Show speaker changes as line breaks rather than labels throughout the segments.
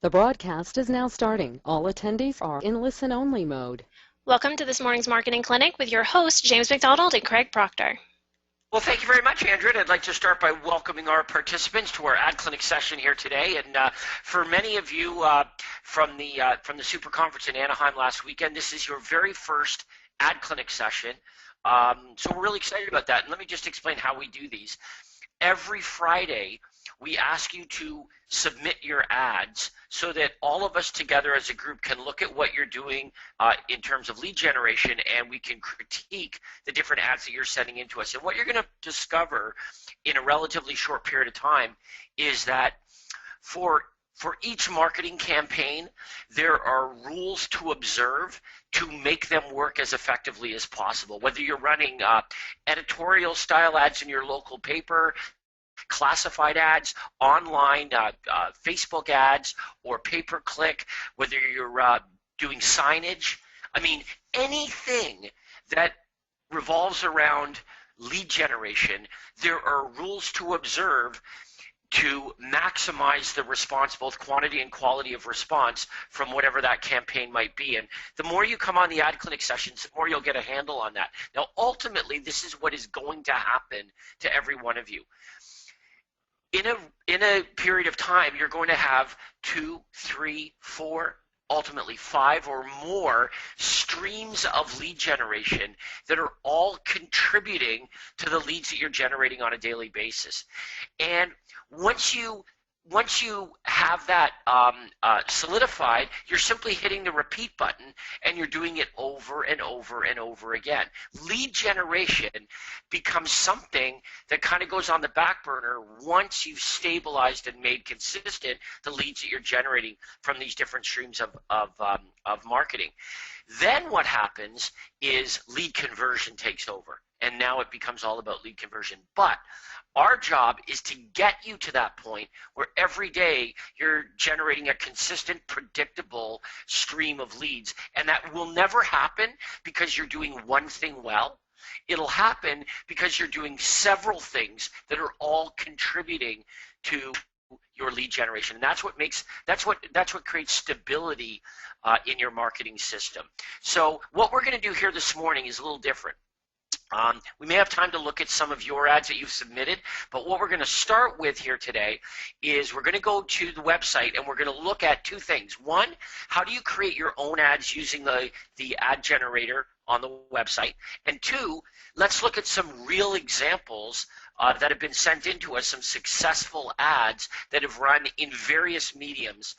The broadcast is now starting. All attendees are in listen-only mode.
Welcome to this morning's Marketing Clinic with your hosts, James McDonald and Craig Proctor.
Well, thank you very much, Andrew. I'd like to start by welcoming our participants to our Ad Clinic session here today. And for many of you from the Super Conference in Anaheim last weekend, this is your very first Ad Clinic session. So we're really excited about that. And let me just explain how we do these. Every Friday, we ask you to submit your ads so that all of us together as a group can look at what you're doing in terms of lead generation, and we can critique the different ads that you're sending into us. And what you're going to discover in a relatively short period of time is that for each marketing campaign, there are rules to observe to make them work as effectively as possible. Whether you're running editorial style ads in your local paper, classified ads, online Facebook ads, or pay-per-click, whether you're doing signage. I mean, anything that revolves around lead generation, there are rules to observe to maximize the response, both quantity and quality of response from whatever that campaign might be. And the more you come on the Ad Clinic sessions, the more you'll get a handle on that. Now, ultimately, this is what is going to happen to every one of you. In a period of time, you're going to have 2, 3, 4, ultimately 5 or more streams of lead generation that are all contributing to the leads that you're generating on a daily basis. And once you have that solidified, you're simply hitting the repeat button and you're doing it over and over and over again. Lead generation becomes something that kind of goes on the back burner once you've stabilized and made consistent the leads that you're generating from these different streams of marketing. Then what happens is lead conversion takes over, and now it becomes all about lead conversion. But our job is to get you to that point where every day you're generating a consistent, predictable stream of leads. And that will never happen because you're doing one thing well. It'll happen because you're doing several things that are all contributing to your lead generation. And that's what creates stability in your marketing system. So what we're going to do here this morning is a little different. We may have time to look at some of your ads that you've submitted, but what we're going to start with here today is we're going to go to the website and we're going to look at two things. One, how do you create your own ads using the ad generator on the website? And two, let's look at some real examples that have been sent in to us, some successful ads that have run in various mediums,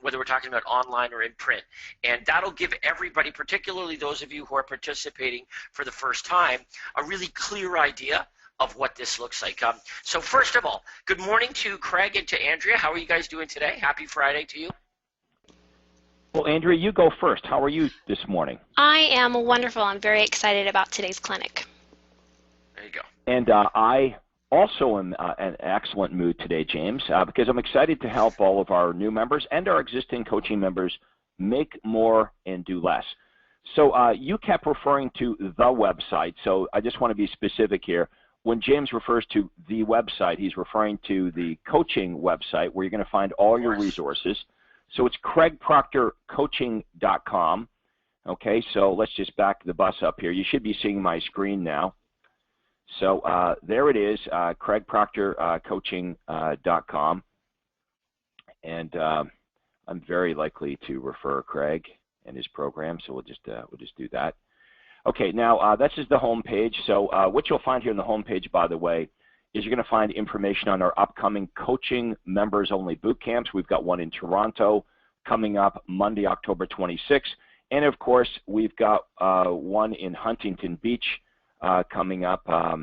whether we're talking about online or in print. And that'll give everybody, particularly those of you who are participating for the first time, a really clear idea of what this looks like. So first of all, good morning to Craig and to Andrea. How are you guys doing today? Happy Friday to you.
Well, Andrea, you go first. How are you this morning?
I am wonderful. I'm very excited about today's clinic.
There you go.
And I also am in an excellent mood today, James, because I'm excited to help all of our new members and our existing coaching members make more and do less. So you kept referring to the website, so I just want to be specific here. When James refers to the website, he's referring to the coaching website where you're going to find all your resources. So it's craigproctorcoaching.com. Okay, so let's just back the bus up here. You should be seeing my screen now. So there it is, craigproctorcoaching.com, and I'm very likely to refer Craig and his program, so we'll just do that. Okay, now this is the home page. So what you'll find here on the home page, by the way, is you're going to find information on our upcoming coaching members-only boot camps. We've got one in Toronto coming up Monday, October 26th, and of course we've got one in Huntington Beach coming up. I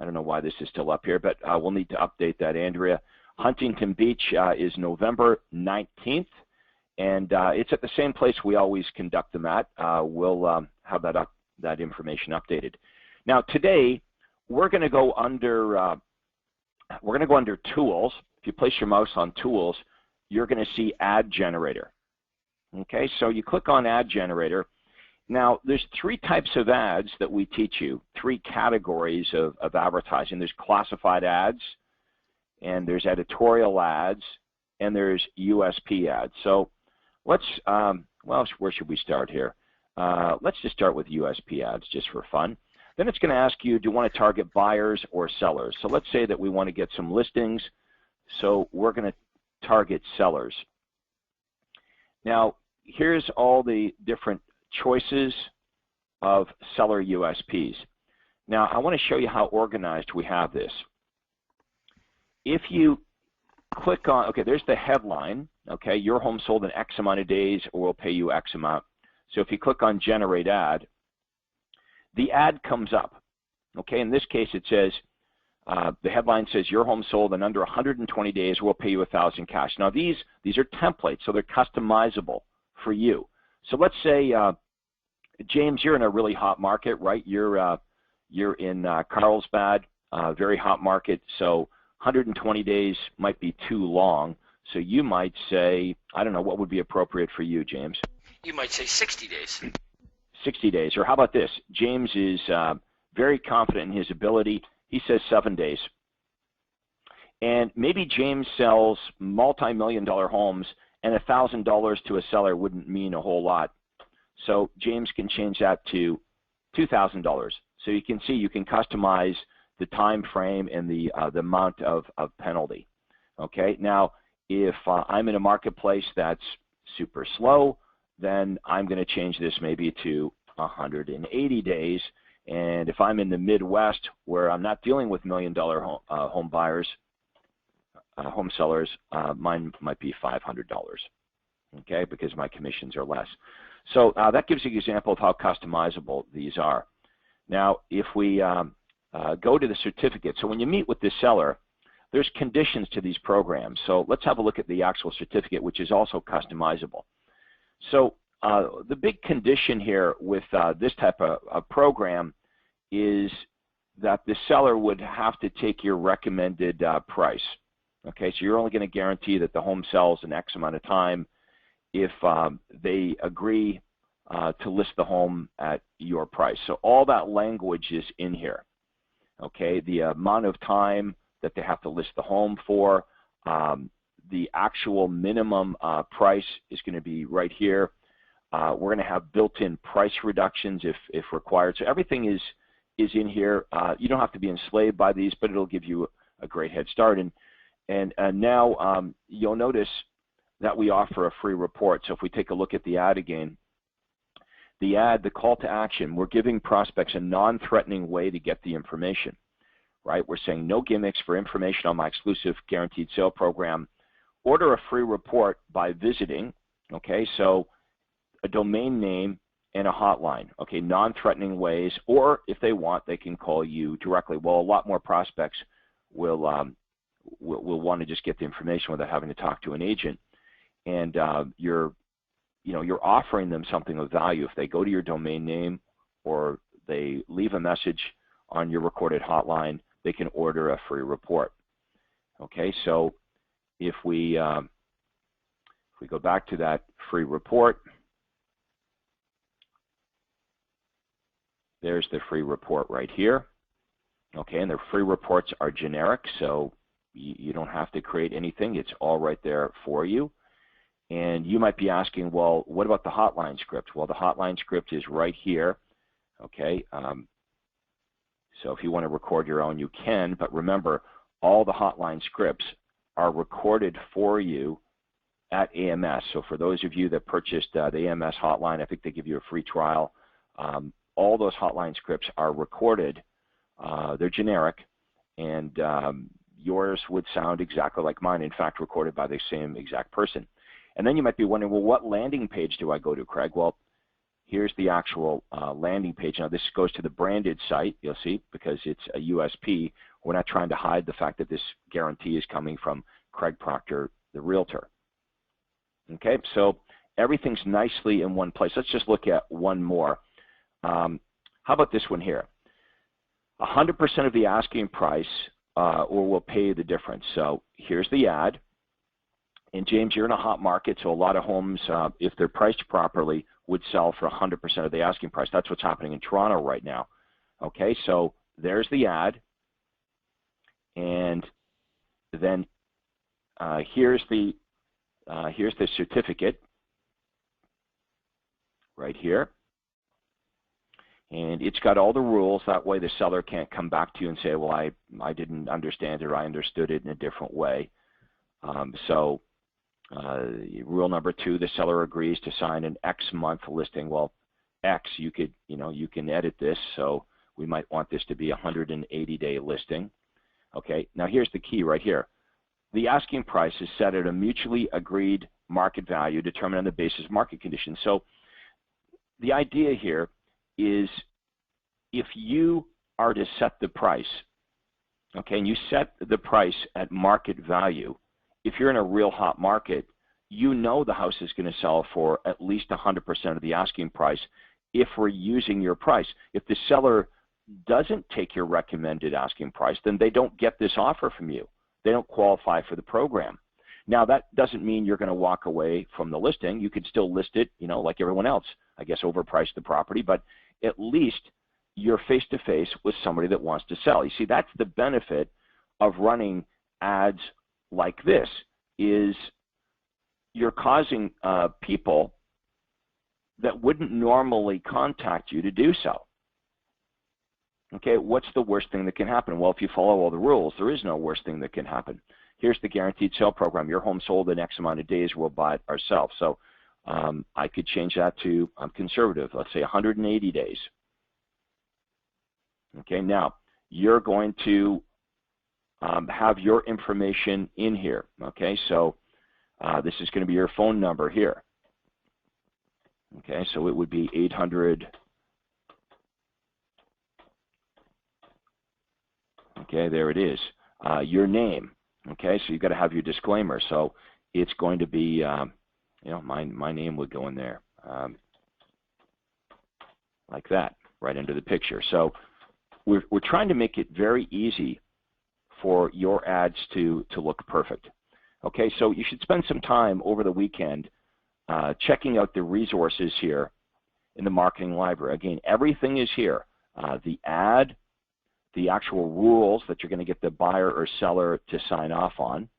don't know why this is still up here, but we'll need to update that, Andrea. Huntington Beach is November 19th, and it's at the same place we always conduct them at. We'll have that information updated. Now today we're going to go under Tools. If you place your mouse on Tools, you're going to see Ad Generator. Okay, so you click on Ad Generator. Now, there's three types of ads that we teach you, three categories of advertising. There's classified ads, and there's editorial ads, and there's USP ads. So let's, well, where should we start here? Let's just start with USP ads just for fun. Then it's going to ask you, do you want to target buyers or sellers? So let's say that we want to get some listings. So we're going to target sellers. Now, here's all the different choices of seller USPs. Now, I want to show you how organized we have this. If you click on, okay, there's the headline, okay, your home sold in X amount of days or we'll pay you X amount. So if you click on generate ad, the ad comes up, okay? In this case, it says, the headline says, your home sold in under 120 days, we'll pay you $1,000 cash. Now, these are templates, so they're customizable for you. So let's say, James, you're in a really hot market, right? You're in Carlsbad, very hot market, so 120 days might be too long. So you might say, I don't know, what would be appropriate for you, James?
You might say 60 days.
60 days. Or how about this? James is very confident in his ability. He says 7 days. And maybe James sells multi-million-dollar homes, and $1,000 to a seller wouldn't mean a whole lot. So James can change that to $2,000. So you can see you can customize the time frame and the amount of penalty. Okay. Now, if I'm in a marketplace that's super slow, then I'm going to change this maybe to 180 days. And if I'm in the Midwest where I'm not dealing with million-dollar home buyers, home sellers, mine might be $500, okay, because my commissions are less. So that gives you an example of how customizable these are. Now, if we go to the certificate, so when you meet with the seller, there's conditions to these programs. So let's have a look at the actual certificate, which is also customizable. So the big condition here with this type of program is that the seller would have to take your recommended price. Okay, so you're only going to guarantee that the home sells in X amount of time if they agree to list the home at your price. So all that language is in here. Okay, the amount of time that they have to list the home for, the actual minimum price is going to be right here. We're going to have built-in price reductions if required. So everything is in here. You don't have to be enslaved by these, but it'll give you a great head start. And now you'll notice that we offer a free report. So if we take a look at the ad again, the ad, the call to action, we're giving prospects a non-threatening way to get the information, right? We're saying no gimmicks. For information on my exclusive guaranteed sale program, order a free report by visiting, okay, so a domain name and a hotline, okay, non-threatening ways, or if they want, they can call you directly. Well, a lot more prospects will want to just get the information without having to talk to an agent, and you're offering them something of value. If they go to your domain name or they leave a message on your recorded hotline, they can order a free report. Okay, so if we go back to that free report, there's the free report right here. Okay, and the free reports are generic, so you don't have to create anything. It's all right there for you. And you might be asking, well, what about the hotline script? Well, the hotline script is right here. Okay, so if you want to record your own, you can. But remember, all the hotline scripts are recorded for you at AMS. So for those of you that purchased the AMS hotline, I think they give you a free trial. All those hotline scripts are recorded. They're generic, and yours would sound exactly like mine, in fact, recorded by the same exact person. And then you might be wondering, well, what landing page do I go to, Craig? Well, here's the actual landing page. Now, this goes to the branded site, you'll see, because it's a USP. We're not trying to hide the fact that this guarantee is coming from Craig Proctor, the realtor. Okay, so everything's nicely in one place. Let's just look at one more. How about this one here? 100% of the asking price, or we'll pay you the difference. So here's the ad. And James, you're in a hot market, so a lot of homes, if they're priced properly, would sell for 100% of the asking price. That's what's happening in Toronto right now. Okay, so there's the ad. And then here's the here's the certificate right here. And it's got all the rules. That way the seller can't come back to you and say, well, I didn't understand it, or I understood it in a different way. Rule number 2, the seller agrees to sign an X month listing. Well, X, you can edit this, so we might want this to be a 180-day listing. Okay, now here's the key right here. The asking price is set at a mutually agreed market value determined on the basis of market conditions. So the idea here is if you are to set the price, okay, and you set the price at market value, if you're in a real hot market, you know the house is going to sell for at least 100% of the asking price if we're using your price. If the seller doesn't take your recommended asking price, then they don't get this offer from you. They don't qualify for the program. Now, that doesn't mean you're going to walk away from the listing. You could still list it, like everyone else, I guess, overprice the property, but at least you're face-to-face with somebody that wants to sell. You see, that's the benefit of running ads like this, is you're causing people that wouldn't normally contact you to do so. Okay, what's the worst thing that can happen? Well, if you follow all the rules, there is no worst thing that can happen. Here's the guaranteed sale program. Your home sold in X amount of days, we'll buy it ourselves. So I could change that to conservative, let's say 180 days. Okay, now you're going to have your information in here. Okay, so this is going to be your phone number here. Okay, so it would be 800. Okay, there it is. Your name. Okay, so you've got to have your disclaimer. So it's going to be, my name would go in there like that, right under the picture. So we're trying to make it very easy for your ads to look perfect. Okay, so you should spend some time over the weekend checking out the resources here in the marketing library. Again, everything is here. The ad, the actual rules that you're going to get the buyer or seller to sign off on,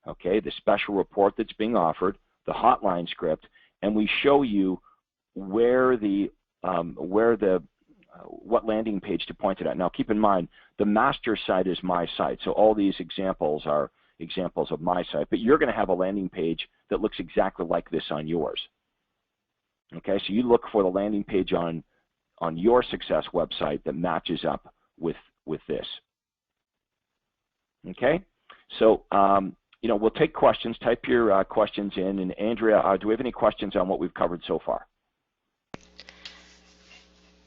okay, the special report that's being offered, the hotline script, and we show you where what landing page to point it at. Now, keep in mind, the master site is my site, so all these examples are examples of my site, but you're going to have a landing page that looks exactly like this on yours. Okay, so you look for the landing page on your success website that matches up with this. Okay, so we'll take questions. Type your questions in. And Andrea, do we have any questions on what we've covered so far?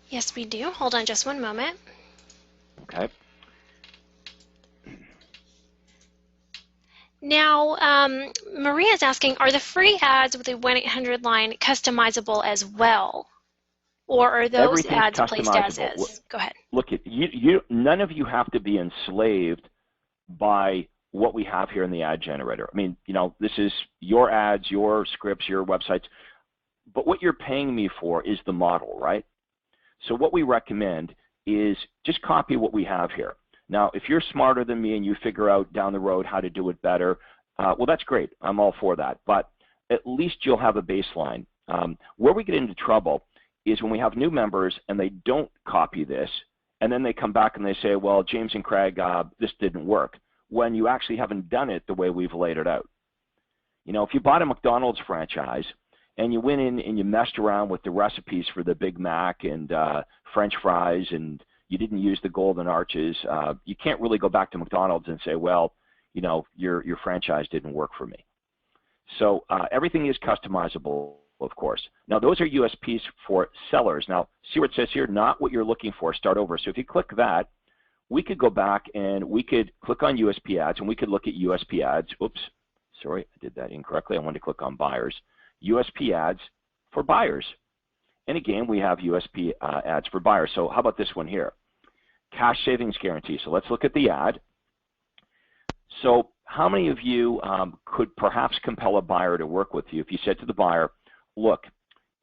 Yes, we do. Hold on just one moment.
Okay.
Now, Maria's asking, are the free ads with the 1-800 line customizable as well? Or are those ads placed as is? Go ahead.
Look, none of you have to be enslaved by what we have here in the ad generator. I mean, this is your ads, your scripts, your websites. But what you're paying me for is the model, right? So what we recommend is just copy what we have here. Now, if you're smarter than me and you figure out down the road how to do it better, well, that's great. I'm all for that. But at least you'll have a baseline. Where we get into trouble is when we have new members and they don't copy this, and then they come back and they say, well, James and Craig, this didn't work, when you actually haven't done it the way we've laid it out. If you bought a McDonald's franchise and you went in and you messed around with the recipes for the Big Mac and French fries and you didn't use the golden arches, you can't really go back to McDonald's and say, well, your franchise didn't work for me. So everything is customizable, of course. Now, those are USPs for sellers. Now, see what it says here? Not what you're looking for. Start over. So if you click that, we could go back and we could click on USP ads, and we could look at USP ads. Oops, sorry, I did that incorrectly. I wanted to click on buyers. USP ads for buyers. And again, we have USP ads for buyers. So how about this one here? Cash savings guarantee. So let's look at the ad. So how many of you could perhaps compel a buyer to work with you if you said to the buyer, look,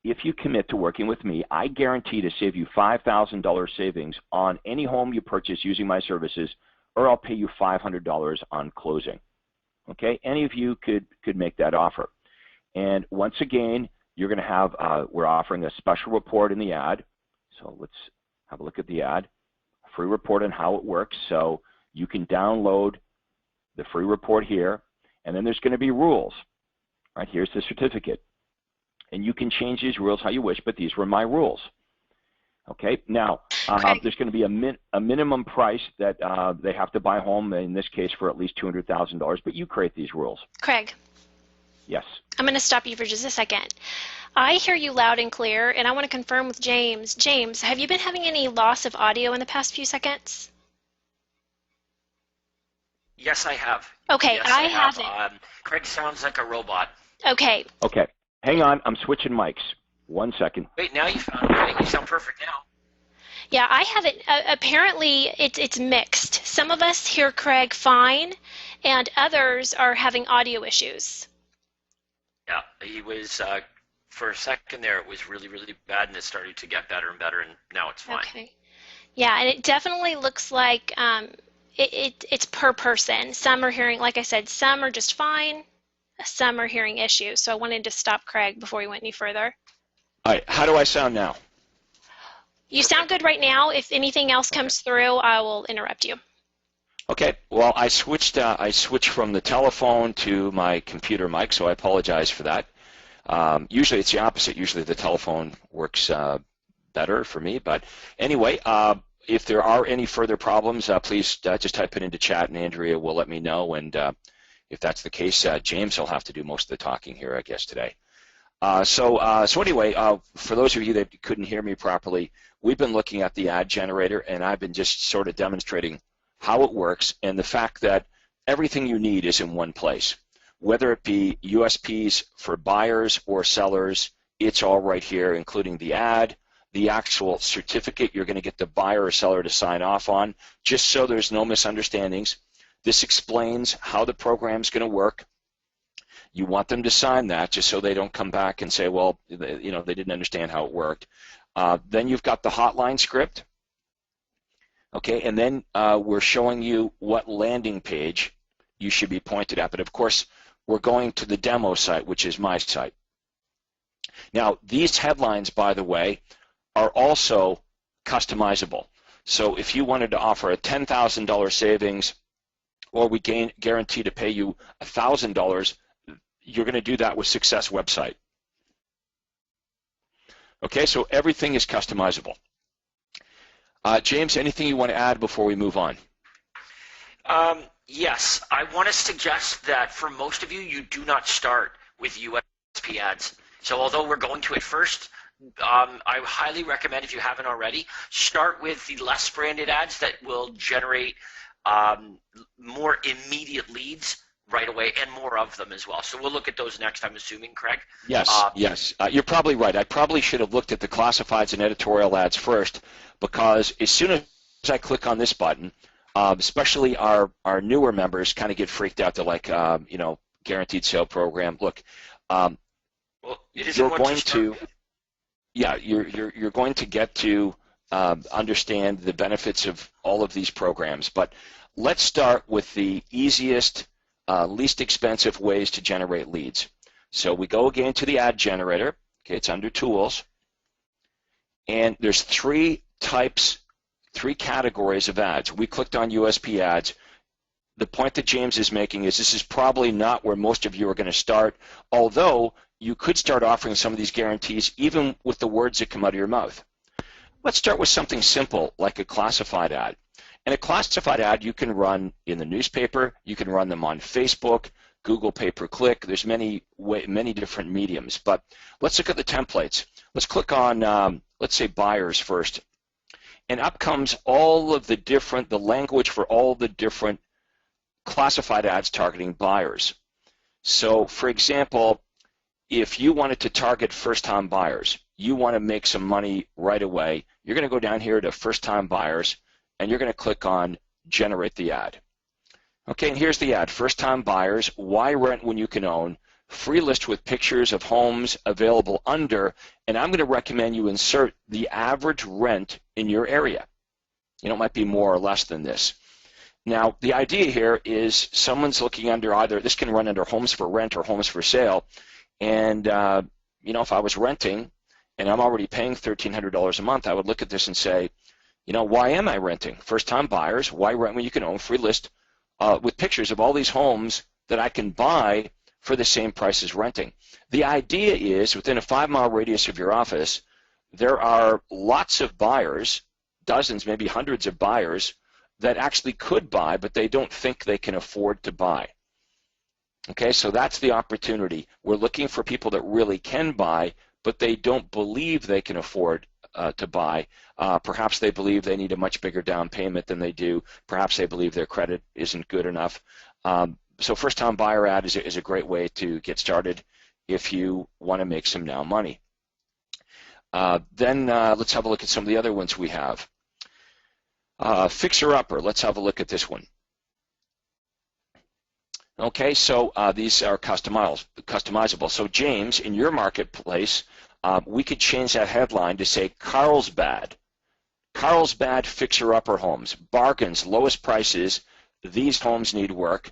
if you commit to working with me, I guarantee to save you $5,000 savings on any home you purchase using my services, or I'll pay you $500 on closing. Okay, any of you could make that offer. And once again, you're going to have, we're offering a special report in the ad. So let's have a look at the ad. A free report on how it works. So you can download the free report here, and then there's going to be rules. Right, here's the certificate. And you can change these rules how you wish, but these were my rules. Okay, now there's going to be a minimum price that they have to buy home, in this case for at least $200,000, but you create these rules.
Craig.
Yes.
I'm going to stop you for just a second. I hear you loud and clear, and I want to confirm with James. James, have you been having any loss of audio in the past few seconds?
Yes, I have.
Okay,
yes,
I haven't.
Craig sounds like a robot.
Okay.
Okay, hang on. I'm switching mics. 1 second.
Wait, now you found it. You sound perfect now.
Yeah, I haven't. Apparently, it's mixed. Some of us hear Craig fine, and others are having audio issues.
Yeah, he was, for a second there, it was really, really bad, and it started to get better and better, and now it's fine.
Okay. Yeah, and it definitely looks like it's per person. Some are hearing, like I said, some are just fine, some are hearing issues. So I wanted to stop Craig before we went any further.
All right, how do I sound now?
You sound good right now. If anything else comes through, I will interrupt you.
Okay, well, I switched from the telephone to my computer mic, so I apologize for that. Usually it's the opposite. Usually the telephone works better for me. But anyway, if there are any further problems, please just type it into chat, and Andrea will let me know. And if that's the case, James will have to do most of the talking here, I guess, today. So anyway, for those of you that couldn't hear me properly, we've been looking at the ad generator, and I've been just sort of demonstrating how it works and the fact that everything you need is in one place. Whether it be USPs for buyers or sellers, it's all right here, including the ad, the actual certificate you're going to get the buyer or seller to sign off on, just so there's no misunderstandings. This explains how the program's going to work. You want them to sign that just so they don't come back and say, well, they didn't understand how it worked. Then you've got the hotline script. Okay, and then we're showing you what landing page you should be pointed at. But of course, we're going to the demo site, which is my site. Now, these headlines, by the way, are also customizable. So if you wanted to offer a $10,000 savings, or we guarantee to pay you $1,000, you're going to do that with Success Website. Okay, so everything is customizable. James, anything you want to add before we move on?
Yes, I want to suggest that for most of you, you do not start with USP ads. So although we're going to it first, I highly recommend, if you haven't already, start with the less branded ads that will generate more immediate leads right away, and more of them as well. So we'll look at those next, I'm assuming, Craig?
Yes, yes. You're probably right. I probably should have looked at the classifieds and editorial ads first, because as soon as I click on this button, especially our newer members kind of get freaked out. They're like, guaranteed sale program. Look,
well, you're going
to get to understand the benefits of all of these programs. But let's start with the easiest, least expensive ways to generate leads. So we go again to the ad generator. Okay, it's under Tools, and there's three categories of ads. We clicked on USP ads. The point that James is making is this is probably not where most of you are going to start, although you could start offering some of these guarantees even with the words that come out of your mouth. Let's start with something simple like a classified ad. And a classified ad you can run in the newspaper, you can run them on Facebook, Google pay-per-click. There's many different mediums. But let's look at the templates. Let's click on, let's say, buyers first. And up comes all of the language for all the different classified ads targeting buyers. So, for example, if you wanted to target first-time buyers, you want to make some money right away, you're going to go down here to first-time buyers, and you're going to click on Generate the Ad. Okay, and here's the ad. First-time buyers, why rent when you can own? Free list with pictures of homes available under, and I'm going to recommend you insert the average rent in your area. It might be more or less than this. Now, the idea here is someone's looking under either, this can run under homes for rent or homes for sale, and if I was renting and I'm already paying $1,300 a month, I would look at this and say, why am I renting? First-time buyers, why rent when you can own? Free list with pictures of all these homes that I can buy for the same price as renting. The idea is within a 5-mile radius of your office, there are lots of buyers, dozens, maybe hundreds of buyers that actually could buy, but they don't think they can afford to buy. Okay, so that's the opportunity. We're looking for people that really can buy, but they don't believe they can afford to buy. Perhaps they believe they need a much bigger down payment than they do. Perhaps they believe their credit isn't good enough. So first-time buyer ad is a great way to get started if you want to make some now money. Then let's have a look at some of the other ones we have. Fixer-upper, let's have a look at this one. Okay, so these are customizable. So James, in your marketplace, we could change that headline to say Carlsbad. Carlsbad fixer-upper homes, bargains, lowest prices, these homes need work.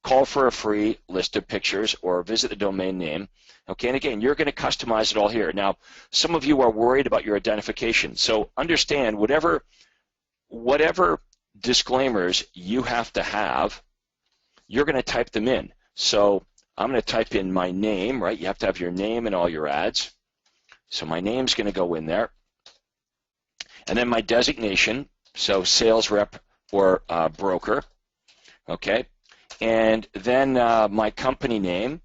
Call for a free list of pictures or visit the domain name. Okay, and again, you're going to customize it all here. Now, some of you are worried about your identification. So understand whatever disclaimers you have to have, you're going to type them in. So I'm going to type in my name, right? You have to have your name in all your ads. So my name's going to go in there. And then my designation, so sales rep or broker, okay? And then my company name,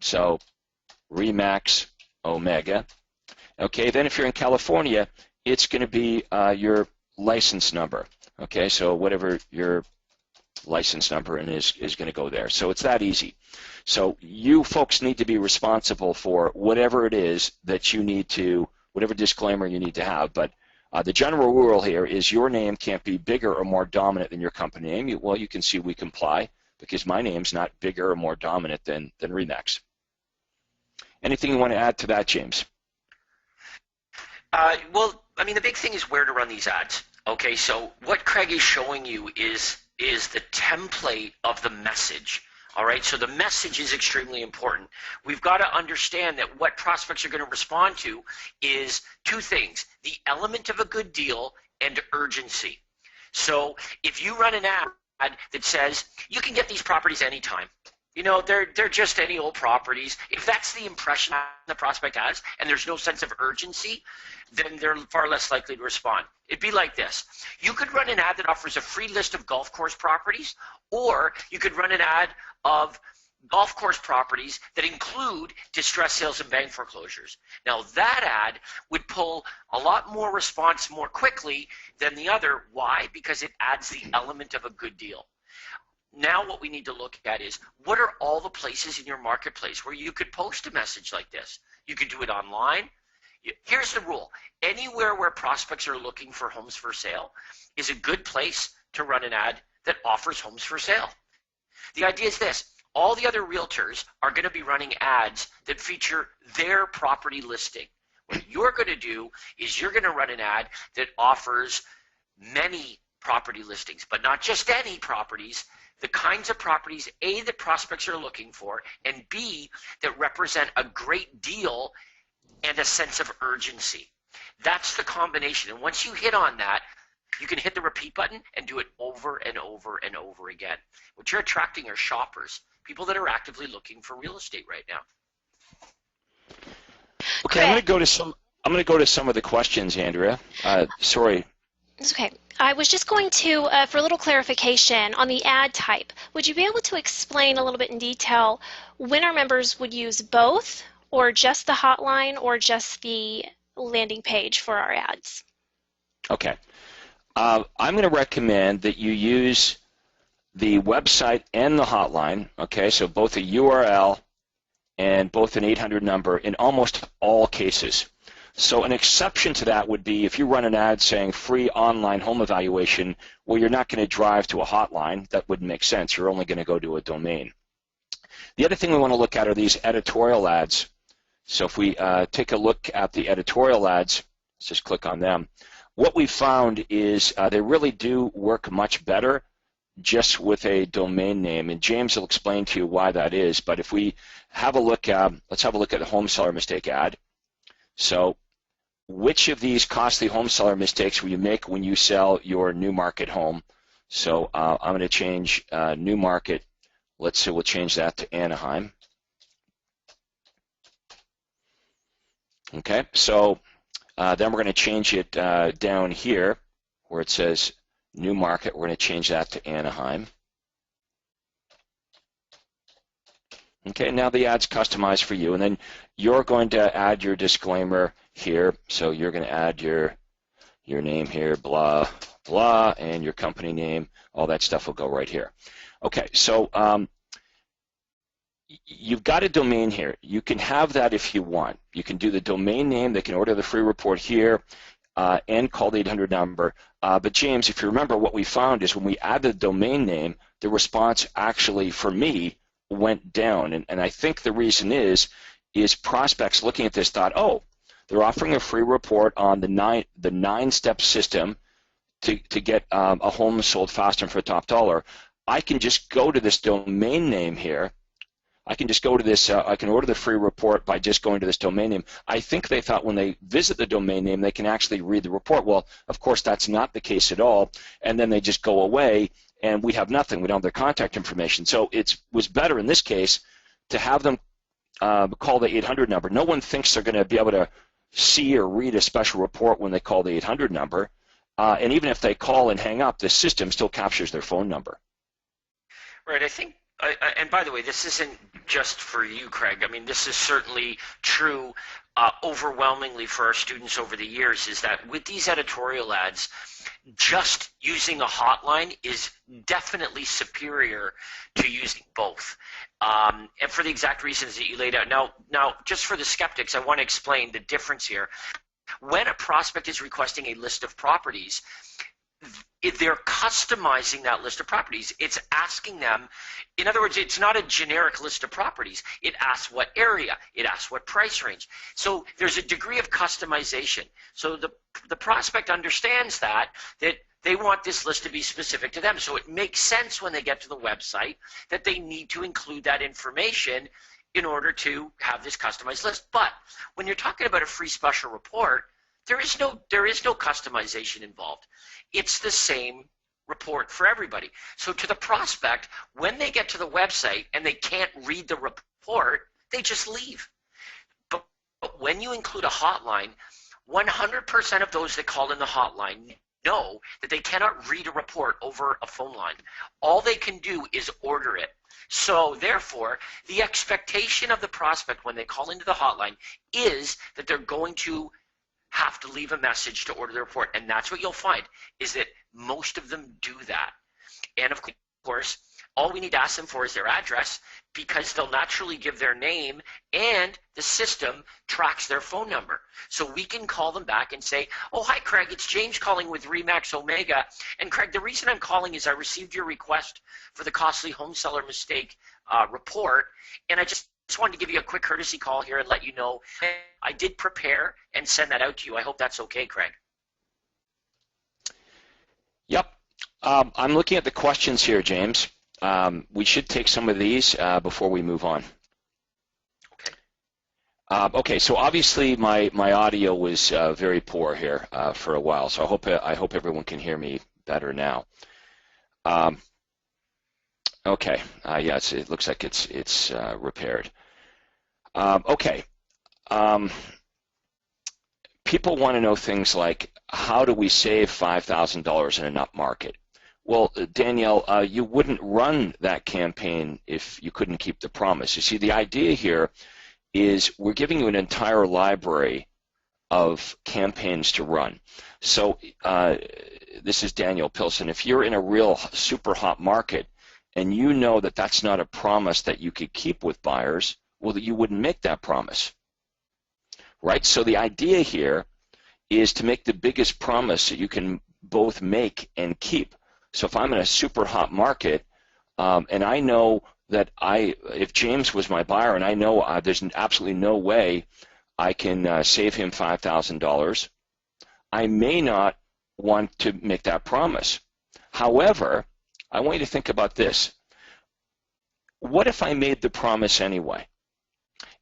so Remax Omega. Okay, then if you're in California, it's going to be your license number. Okay, so whatever your license number is going to go there. So it's that easy. So you folks need to be responsible for whatever it is that you need to, whatever disclaimer you need to have. But the general rule here is your name can't be bigger or more dominant than your company name. Well, you can see we comply because my name's not bigger or more dominant than Remax. Anything you want to add to that, James?
Well, I mean, the big thing is where to run these ads. Okay, so what Craig is showing you is the template of the message. All right, so the message is extremely important. We've got to understand that what prospects are going to respond to is two things: the element of a good deal and urgency. So if you run an ad that says you can get these properties anytime, they're just any old properties. If that's the impression the prospect has and there's no sense of urgency, then they're far less likely to respond. It'd be like this. You could run an ad that offers a free list of golf course properties, or you could run an ad of golf course properties that include distressed sales and bank foreclosures. Now that ad would pull a lot more response more quickly than the other. Why? Because it adds the element of a good deal. Now what we need to look at is, what are all the places in your marketplace where you could post a message like this? You could do it online. Here's the rule. Anywhere where prospects are looking for homes for sale is a good place to run an ad that offers homes for sale. The idea is this. All the other realtors are going to be running ads that feature their property listing. What you're going to do is you're going to run an ad that offers many property listings, but not just any properties, the kinds of properties, A, that prospects are looking for, and B, that represent a great deal and a sense of urgency. That's the combination. And once you hit on that, you can hit the repeat button and do it over and over and over again. What you're attracting are shoppers, people that are actively looking for real estate right now.
Okay, I'm going to go to some of the questions, Andrea. Sorry.
It's okay. I was just going to, for a little clarification on the ad type, would you be able to explain a little bit in detail when our members would use both, or just the hotline, or just the landing page for our ads?
Okay. I'm going to recommend that you use the website and the hotline, okay, so both a URL and both an 800 number in almost all cases. So an exception to that would be if you run an ad saying free online home evaluation, well, you're not going to drive to a hotline. That wouldn't make sense. You're only going to go to a domain. The other thing we want to look at are these editorial ads. So if we take a look at the editorial ads, let's just click on them. What we found is they really do work much better just with a domain name, and James will explain to you why that is. But if we have a look at, let's have a look at the home seller mistake ad. So which of these costly home seller mistakes will you make when you sell your new market home? So I'm going to change new market. Let's say we'll change that to Anaheim. Okay, so then we're going to change it down here where it says new market. We're going to change that to Anaheim. Okay, now the ad's customized for you, and then you're going to add your disclaimer here. So you're going to add your name here, blah, blah, and your company name. All that stuff will go right here. Okay, so you've got a domain here. You can have that if you want. You can do the domain name. They can order the free report here and call the 800 number. But James, if you remember, what we found is when we added the domain name, the response actually, for me, went down. And I think the reason is prospects looking at this thought, oh, they're offering a free report on the nine-step system to get a home sold faster and for a top dollar. I can just go to this domain name here. I can just go to this, I can order the free report by just going to this domain name. I think they thought when they visit the domain name, they can actually read the report. Well, of course, that's not the case at all. And then they just go away, and we have nothing. We don't have their contact information. So it was better in this case to have them call the 800 number. No one thinks they're going to be able to see or read a special report when they call the 800 number. And even if they call and hang up, the system still captures their phone number.
Right, I think, and by the way, this isn't just for you, Craig. I mean, this is certainly true overwhelmingly for our students over the years, is that with these editorial ads, just using a hotline is definitely superior to using both. And for the exact reasons that you laid out. Now, just for the skeptics, I want to explain the difference here. When a prospect is requesting a list of properties, if they're customizing that list of properties, it's asking them, in other words, it's not a generic list of properties. It asks what area, it asks what price range. So there's a degree of customization. So the prospect understands that they want this list to be specific to them. So it makes sense when they get to the website that they need to include that information in order to have this customized list. But when you're talking about a free special report, there is no customization involved. It's the same report for everybody. So to the prospect, when they get to the website and they can't read the report, they just leave. But when you include a hotline, 100% of those that call in the hotline know that they cannot read a report over a phone line. All they can do is order it. So therefore, the expectation of the prospect when they call into the hotline is that they're going to have to leave a message to order the report. And that's what you'll find, is that most of them do that. And of course, all we need to ask them for is their address, because they'll naturally give their name and the system tracks their phone number. So we can call them back and say, oh, hi, Craig, it's James calling with Remax Omega. And Craig, the reason I'm calling is I received your request for the costly home seller mistake report, and I just wanted to give you a quick courtesy call here and let you know I did prepare and send that out to you. I hope that's okay, Craig.
Yep. I'm looking at the questions here, James. We should take some of these before we move on.
Okay.
Okay, so obviously my audio was very poor here for a while, so I hope everyone can hear me better now. Okay, yeah, it looks like it's repaired. Okay, people want to know things like, how do we save $5,000 in an up market? Well, Danielle, you wouldn't run that campaign if you couldn't keep the promise. You see, the idea here is we're giving you an entire library of campaigns to run. So this is Daniel Pilson. If you're in a real super hot market and you know that that's not a promise that you could keep with buyers, well, that you wouldn't make that promise, right? So the idea here is to make the biggest promise that you can both make and keep. So if I'm in a super hot market and I know that if James was my buyer and I know there's absolutely no way I can save him $5,000, I may not want to make that promise. However, I want you to think about this. What if I made the promise anyway?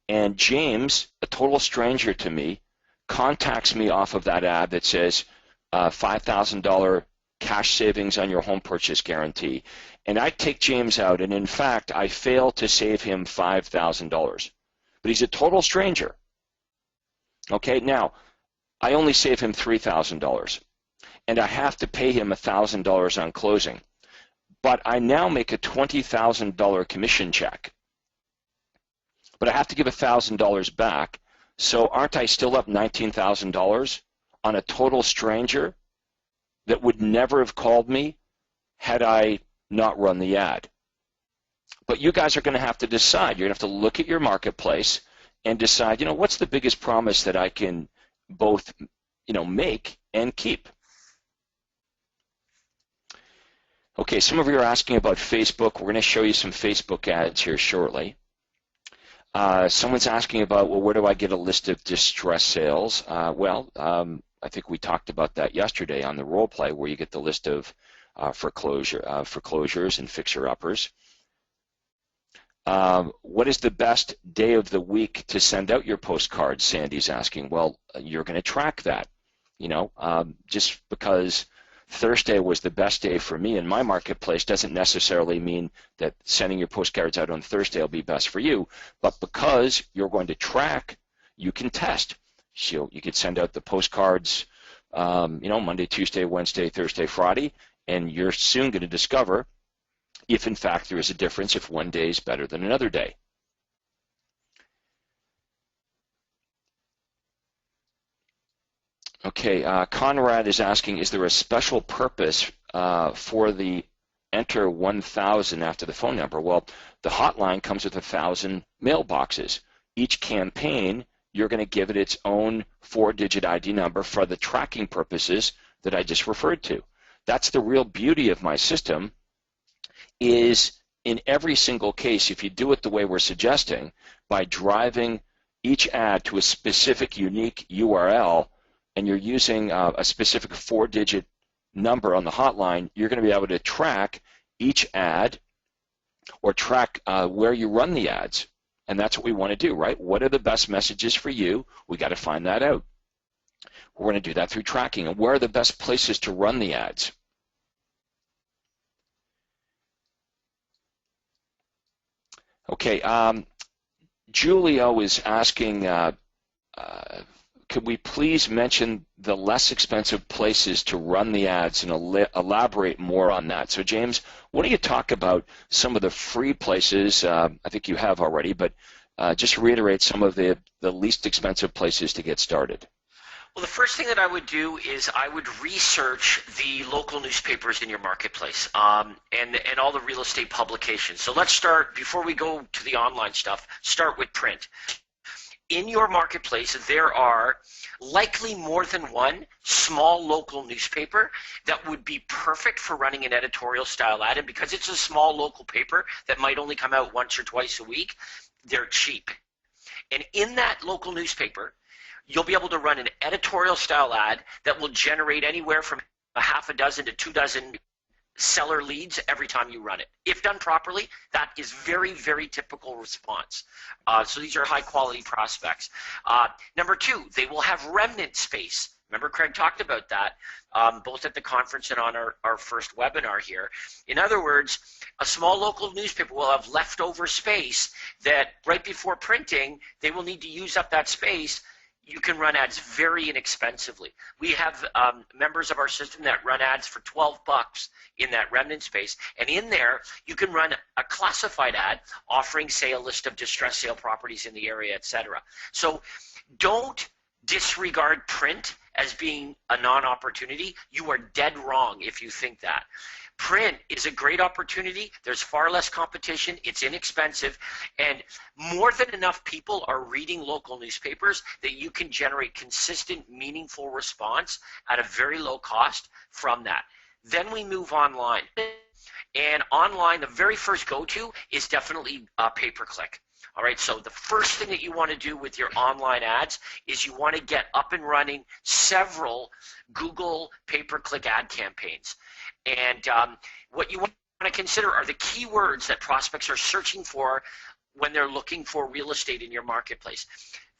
And James, a total stranger to me, contacts me off of that ad that says $5,000 cash savings on your home purchase guarantee. And I take James out, and in fact, I fail to save him $5,000. But he's a total stranger. Okay, now, I only save him $3,000, and I have to pay him $1,000 on closing. But I now make a $20,000 commission check. But I have to give $1,000 back, so aren't I still up $19,000 on a total stranger that would never have called me had I not run the ad? But you guys are going to have to decide. You're going to have to look at your marketplace and decide, what's the biggest promise that I can both, make and keep? Okay, some of you are asking about Facebook. We're going to show you some Facebook ads here shortly. Someone's asking about, well, where do I get a list of distress sales? I think we talked about that yesterday on the role play, where you get the list of foreclosures and fixer-uppers. What is the best day of the week to send out your postcards? Sandy's asking. Well, you're going to track that. Just because Thursday was the best day for me in my marketplace doesn't necessarily mean that sending your postcards out on Thursday will be best for you. But because you're going to track, you can test. So you could send out the postcards, Monday, Tuesday, Wednesday, Thursday, Friday, and you're soon going to discover if, in fact, there is a difference, if one day is better than another day. Okay, Conrad is asking, is there a special purpose for the enter 1,000 after the phone number? Well, the hotline comes with 1,000 mailboxes. Each campaign, you're going to give it its own 4-digit ID number for the tracking purposes that I just referred to. That's the real beauty of my system, is in every single case, if you do it the way we're suggesting, by driving each ad to a specific unique URL, and you're using a specific 4-digit number on the hotline, you're going to be able to track each ad or track where you run the ads. And that's what we want to do, right? What are the best messages for you? We got to find that out. We're going to do that through tracking. And where are the best places to run the ads? Okay, Julio is asking, could we please mention the less expensive places to run the ads and elaborate more on that? So James, why don't you talk about some of the free places, I think you have already, but just reiterate some of the least expensive places to get started.
Well, the first thing that I would do is I would research the local newspapers in your marketplace and all the real estate publications. So let's start, before we go to the online stuff, start with print. In your marketplace, there are likely more than one small local newspaper that would be perfect for running an editorial style ad. And because it's a small local paper that might only come out once or twice a week, they're cheap. And in that local newspaper, you'll be able to run an editorial style ad that will generate anywhere from a half a dozen to 2 dozen seller leads every time you run it. If done properly, that is very, very typical response. So these are high quality prospects. Number two, they will have remnant space. Remember, Craig talked about that both at the conference and on our first webinar here. In other words, a small local newspaper will have leftover space that right before printing, they will need to use up that space. You can run ads very inexpensively. We have members of our system that run ads for $12 in that remnant space. And in there, you can run a classified ad offering, say, a list of distressed sale properties in the area, etc. So don't disregard print as being a non-opportunity. You are dead wrong if you think that. Print is a great opportunity. There's far less competition. It's inexpensive. And more than enough people are reading local newspapers that you can generate consistent, meaningful response at a very low cost from that. Then we move online. And online, the very first go-to is definitely pay-per-click. All right, so the first thing that you want to do with your online ads is you want to get up and running several Google pay-per-click ad campaigns. And what you want to consider are the keywords that prospects are searching for when they're looking for real estate in your marketplace.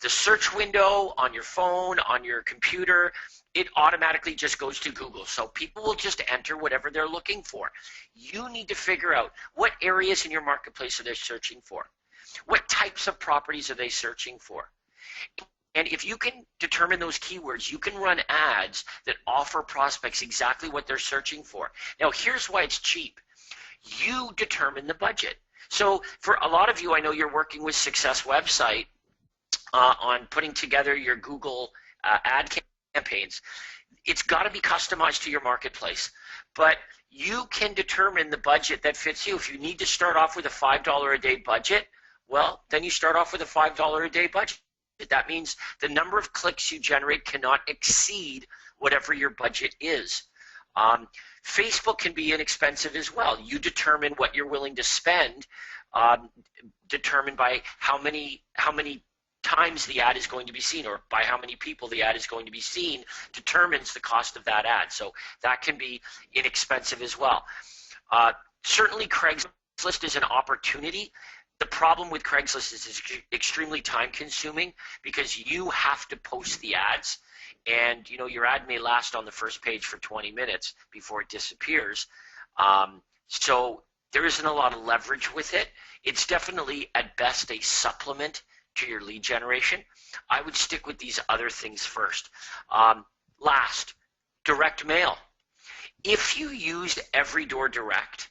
The search window on your phone, on your computer, it automatically just goes to Google. So people will just enter whatever they're looking for. You need to figure out what areas in your marketplace are they searching for. What types of properties are they searching for? And if you can determine those keywords, you can run ads that offer prospects exactly what they're searching for. Now, here's why it's cheap. You determine the budget. So for a lot of you, I know you're working with Success Website on putting together your Google ad campaigns. It's got to be customized to your marketplace. But you can determine the budget that fits you. If you need to start off with a $5 a day budget, well, then you start off with a $5 a day budget. That means the number of clicks you generate cannot exceed whatever your budget is. Facebook can be inexpensive as well. You determine what you're willing to spend, determined by how many times the ad is going to be seen, or by how many people the ad is going to be seen, determines the cost of that ad. So that can be inexpensive as well. Certainly Craigslist is an opportunity. The problem with Craigslist is it's extremely time consuming because you have to post the ads, and your ad may last on the first page for 20 minutes before it disappears. So there isn't a lot of leverage with it. It's definitely at best a supplement to your lead generation. I would stick with these other things first. Last, direct mail. If you used Every Door Direct,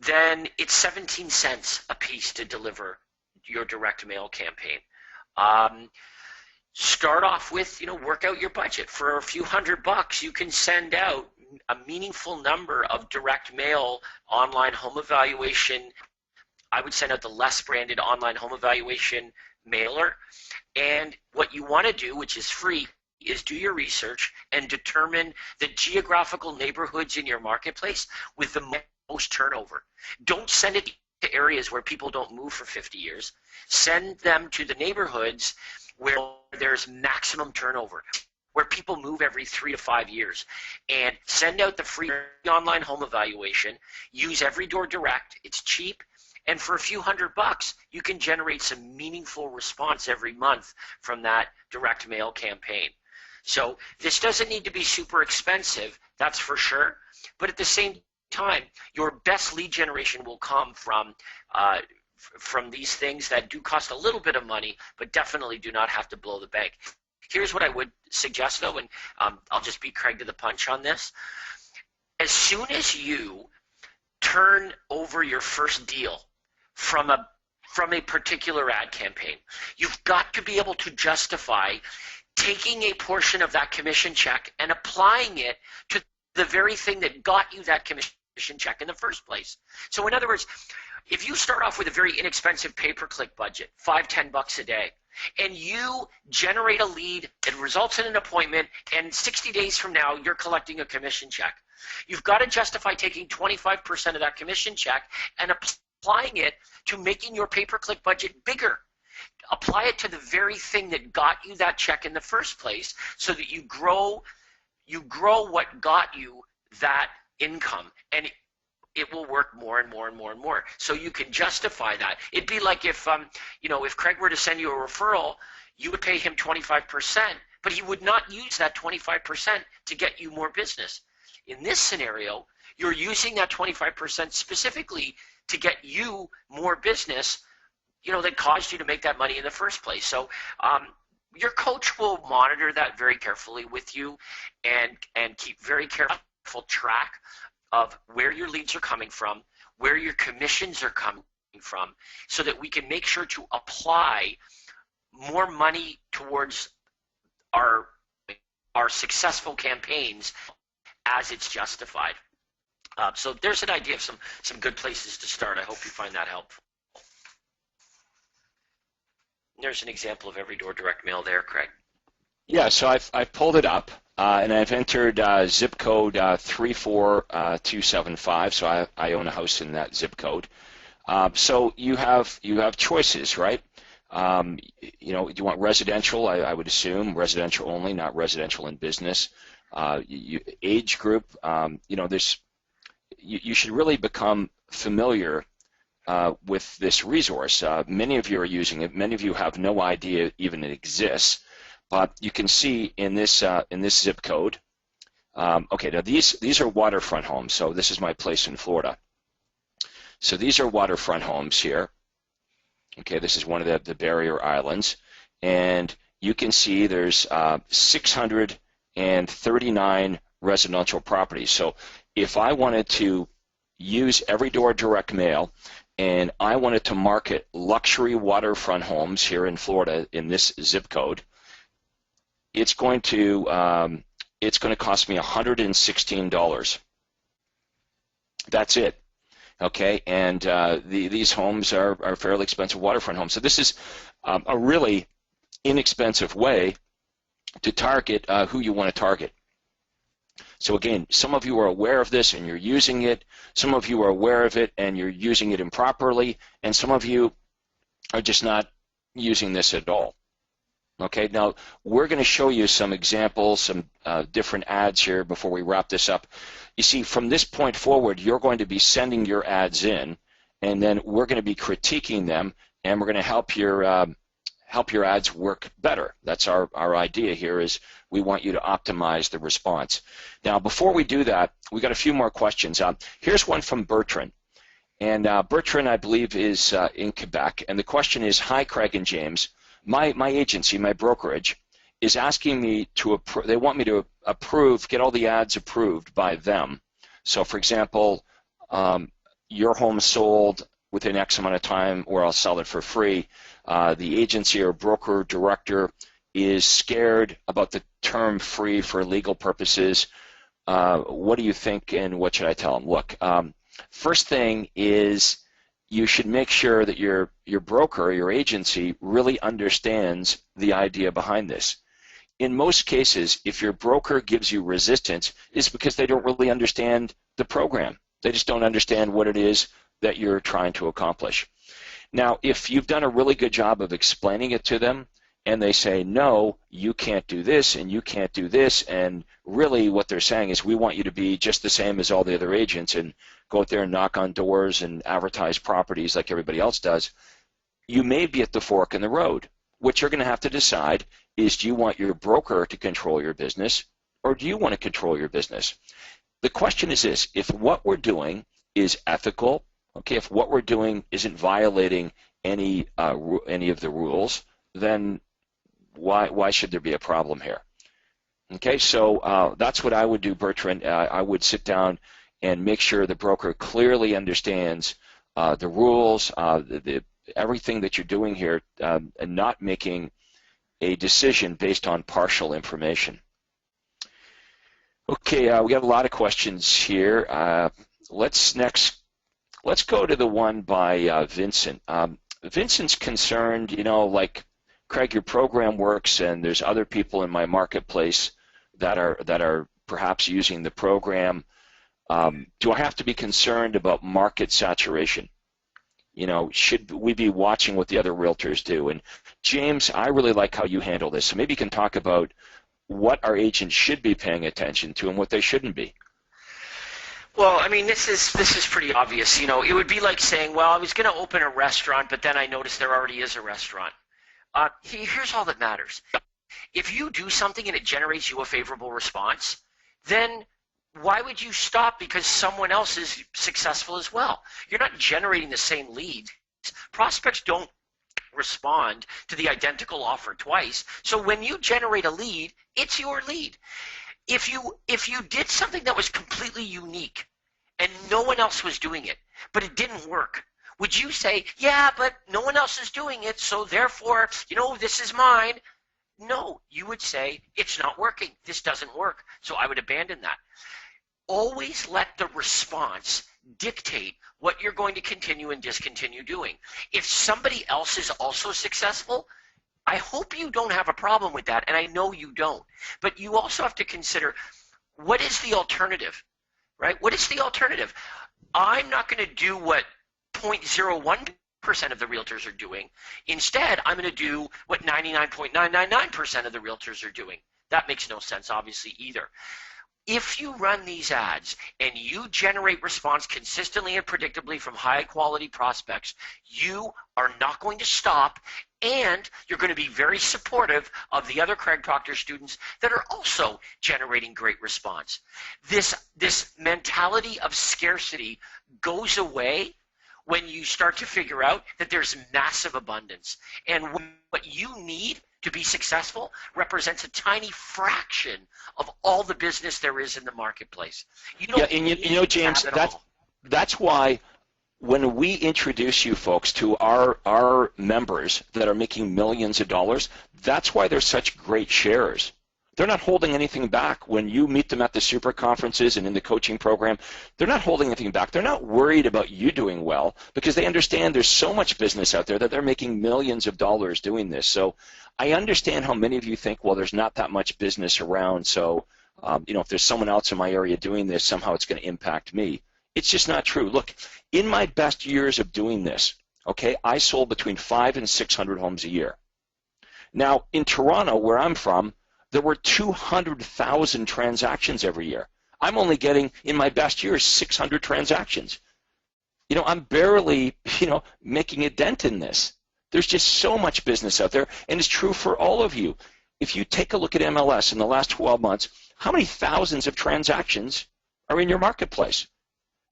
then it's 17 cents a piece to deliver your direct mail campaign. Start off with, work out your budget. For a few $100, you can send out a meaningful number of direct mail online home evaluation. I would send out the less branded online home evaluation mailer. And what you want to do, which is free, is do your research and determine the geographical neighborhoods in your marketplace with the most turnover. Don't send it to areas where people don't move for 50 years. Send them to the neighborhoods where there's maximum turnover, where people move every 3 to 5 years. And send out the free online home evaluation. Use Every Door Direct. It's cheap. And for a few $100, you can generate some meaningful response every month from that direct mail campaign. So this doesn't need to be super expensive, that's for sure. But at the same time, your best lead generation will come from these things that do cost a little bit of money, but definitely do not have to blow the bank. Here's what I would suggest, though, and I'll just beat Craig to the punch on this. As soon as you turn over your first deal from a particular ad campaign, you've got to be able to justify taking a portion of that commission check and applying it to the very thing that got you that commission check in the first place. So in other words, if you start off with a very inexpensive pay-per-click budget, $5-10 a day, and you generate a lead, it results in an appointment, and 60 days from now you're collecting a commission check, you've got to justify taking 25% of that commission check and applying it to making your pay-per-click budget bigger. Apply it to the very thing that got you that check in the first place, so that you grow what got you that income, and it will work more and more and more and more. So you can justify that. It'd be like if if Craig were to send you a referral, you would pay him 25%, but he would not use that 25% to get you more business. In this scenario, you're using that 25% specifically to get you more business, that caused you to make that money in the first place. So your coach will monitor that very carefully with you and keep very careful track of where your leads are coming from, where your commissions are coming from, so that we can make sure to apply more money towards our successful campaigns as it's justified. So there's an idea of some good places to start. I hope you find that helpful. There's an example of Every Door Direct Mail there, Craig.
Yeah, so I've pulled it up, and I've entered zip code 34275. So I own a house in that zip code. So you have choices, right? Do you want residential? I would assume residential only, not residential in business. Age group. you should really become familiar with this resource. Many of you are using it. Many of you have no idea even it exists. But you can see in this zip code. Okay, now these are waterfront homes. So this is my place in Florida. So these are waterfront homes here. Okay, this is one of the barrier islands, and you can see there's 639 residential properties. So if I wanted to use Every Door direct mail, and I wanted to market luxury waterfront homes here in Florida in this zip code, it's going to cost me $116. That's it. Okay, and these homes are fairly expensive waterfront homes. So this is a really inexpensive way to target who you want to target. So again, some of you are aware of this and you're using it. Some of you are aware of it and you're using it improperly. And some of you are just not using this at all. Okay, now we're going to show you some examples, some different ads here before we wrap this up. You see, from this point forward, you're going to be sending your ads in, and then we're going to be critiquing them, and we're going to help your ads work better. That's our idea here, is we want you to optimize the response. Now, before we do that, we got a few more questions. Here's one from Bertrand. And Bertrand, I believe, is in Quebec. And the question is, hi, Craig and James. My agency, my brokerage, is asking me to approve. They want me to approve, get all the ads approved by them. So, for example, your home sold within X amount of time, or I'll sell it for free. The agency or broker director is scared about the term free for legal purposes. What do you think, and what should I tell them? Look, first thing is, you should make sure that your broker or your agency really understands the idea behind this. In most cases, if your broker gives you resistance, it's because they don't really understand the program. They just don't understand what it is that you're trying to accomplish. Now, if you've done a really good job of explaining it to them, and they say, no, you can't do this, and you can't do this, and really what they're saying is, we want you to be just the same as all the other agents and go out there and knock on doors and advertise properties like everybody else does, you may be at the fork in the road. What you're going to have to decide is, do you want your broker to control your business, or do you want to control your business? The question is this: if what we're doing is ethical, okay, if what we're doing isn't violating any of the rules, then why should there be a problem here? Okay, so that's what I would do, Bertrand. I would sit down and make sure the broker clearly understands the rules, everything that you're doing here, and not making a decision based on partial information. Okay, we got a lot of questions here. Let's go to the one by Vincent. Vincent's concerned, like, Craig, your program works, and there's other people in my marketplace that are perhaps using the program. Do I have to be concerned about market saturation? Should we be watching what the other realtors do? And James, I really like how you handle this. So maybe you can talk about what our agents should be paying attention to and what they shouldn't be.
Well, I mean, this is pretty obvious. It would be like saying, well, I was going to open a restaurant, but then I noticed there already is a restaurant. Here's all that matters. If you do something and it generates you a favorable response, then why would you stop because someone else is successful as well? You're not generating the same leads. Prospects don't respond to the identical offer twice. So when you generate a lead, it's your lead. If you did something that was completely unique and no one else was doing it, but it didn't work, would you say, yeah, but no one else is doing it, so therefore, this is mine? No, you would say, it's not working. This doesn't work. So I would abandon that. Always let the response dictate what you're going to continue and discontinue doing. If somebody else is also successful, I hope you don't have a problem with that, and I know you don't. But you also have to consider, what is the alternative, right? What is the alternative? I'm not going to do what 0.01% of the realtors are doing. Instead, I'm going to do what 99.999% of the realtors are doing. That makes no sense, obviously, either. If you run these ads and you generate response consistently and predictably from high quality prospects, you are not going to stop, and you're going to be very supportive of the other Craig Proctor students that are also generating great response. This mentality of scarcity goes away when you start to figure out that there's massive abundance. And what you need to be successful represents a tiny fraction of all the business there is in the marketplace. You don't
and you know, James, that's why when we introduce you folks to our members that are making millions of dollars, that's why they're such great sharers. They're not holding anything back when you meet them at the super conferences and in the coaching program. They're not holding anything back. They're not worried about you doing well because they understand there's so much business out there that they're making millions of dollars doing this. So I understand how many of you think, well, there's not that much business around, so if there's someone else in my area doing this, somehow it's going to impact me. It's just not true. Look, in my best years of doing this, okay, I sold between 500 and 600 homes a year. Now, in Toronto, where I'm from, there were 200,000 transactions every year. I'm only getting, in my best years, 600 transactions. I'm barely, making a dent in this. There's just so much business out there, and it's true for all of you. If you take a look at MLS in the last 12 months, how many thousands of transactions are in your marketplace?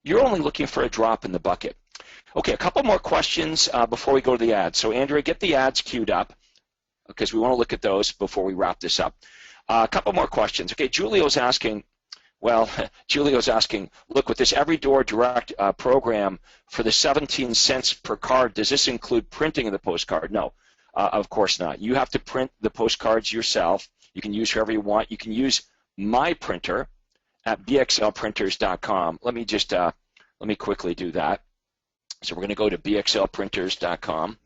You're only looking for a drop in the bucket. Okay, a couple more questions before we go to the ads. So, Andrea, get the ads queued up, because we want to look at those before we wrap this up. A couple more questions. Okay, Julio's asking, look, with this Every Door Direct program for the 17 cents per card, does this include printing of the postcard? No, of course not. You have to print the postcards yourself. You can use whoever you want. You can use my printer at bxlprinters.com. Let me quickly do that. So we're going to go to bxlprinters.com.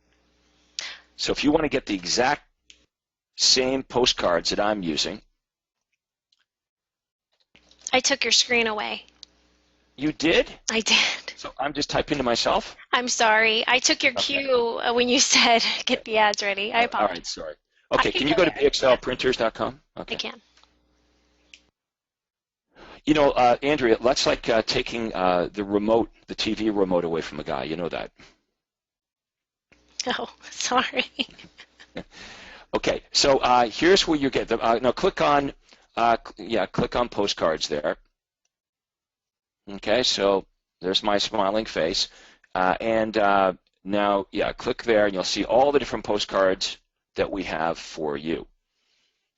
So if you want to get the exact same postcards that I'm using.
I took your screen away.
You did?
I did.
So I'm just typing to myself?
I'm sorry. I took your cue when you said get the ads ready. I apologize.
All right, sorry. Okay, can you go to bxlprinters.com? Okay.
I can.
Andrea, that's like taking the TV remote away from a guy. You know that.
Oh, sorry.
Okay, so here's where you get them. Now click on postcards there. Okay, so there's my smiling face, now click there, and you'll see all the different postcards that we have for you.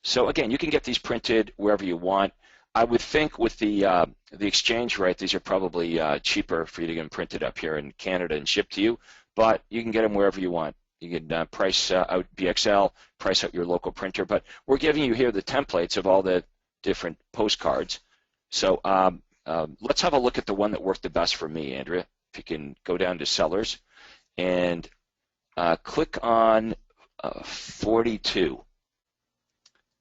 So again, you can get these printed wherever you want. I would think with the exchange rate, these are probably cheaper for you to get them printed up here in Canada and shipped to you, but you can get them wherever you want. You can price out BXL, price out your local printer, but we're giving you here the templates of all the different postcards. So let's have a look at the one that worked the best for me, Andrea. If you can go down to Sellers and click on 42,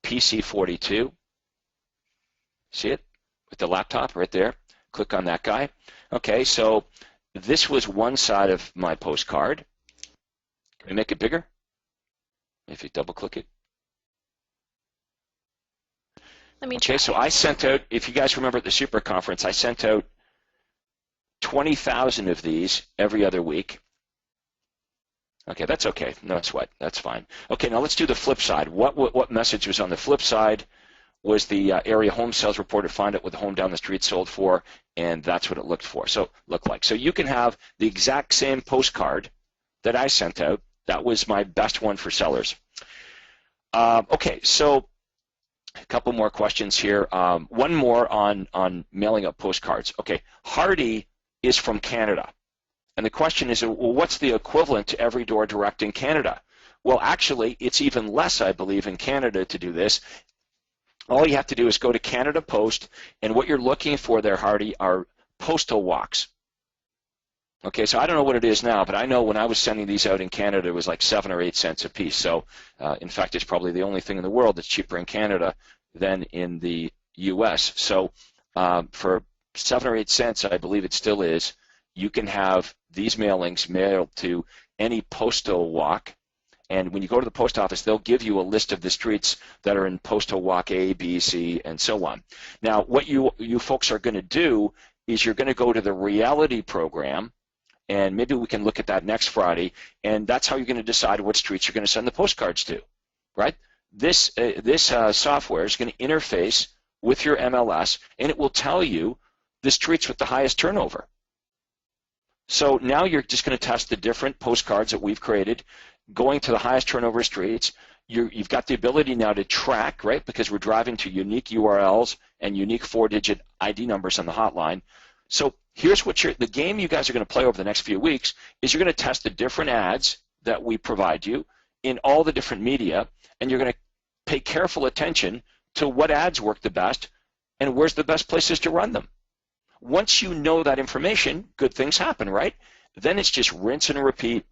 PC 42. See it with the laptop right there? Click on that guy. Okay, so this was one side of my postcard. Can we make it bigger? If you double click it.
Let me try.
Okay, so I sent out, if you guys remember at the Super Conference, I sent out 20,000 of these every other week. Okay, that's okay. No sweat. That's fine. Okay, now let's do the flip side. What message was on the flip side? Was the area home sales report to find out what the home down the street sold for, and that's what it looked like. So you can have the exact same postcard that I sent out. That was my best one for sellers. Okay, so a couple more questions here. One more on mailing out postcards. Okay, Hardy is from Canada. And the question is, well, what's the equivalent to Every Door Direct in Canada? Well, actually, it's even less, I believe, in Canada to do this. All you have to do is go to Canada Post, and what you're looking for there, Hardy, are postal walks. Okay, so I don't know what it is now, but I know when I was sending these out in Canada, it was like 7 or 8 cents a piece. So, in fact, it's probably the only thing in the world that's cheaper in Canada than in the U.S. So, for 7 or 8 cents, I believe it still is, you can have these mailings mailed to any postal walk, And when you go to the post office, they'll give you a list of the streets that are in postal walk A, B, C, and so on. Now, what you folks are going to do is you're going to go to the reality program, and maybe we can look at that next Friday, and that's how you're going to decide what streets you're going to send the postcards to, right? This software is going to interface with your MLS, and it will tell you the streets with the highest turnover. So now you're just going to test the different postcards that we've created, going to the highest turnover streets. You've got the ability now to track, right, because we're driving to unique URLs and unique 4-digit ID numbers on the hotline. So here's what the game you guys are going to play over the next few weeks is you're going to test the different ads that we provide you in all the different media, and you're going to pay careful attention to what ads work the best and where's the best places to run them. Once you know that information, good things happen, right? Then it's just rinse and repeat,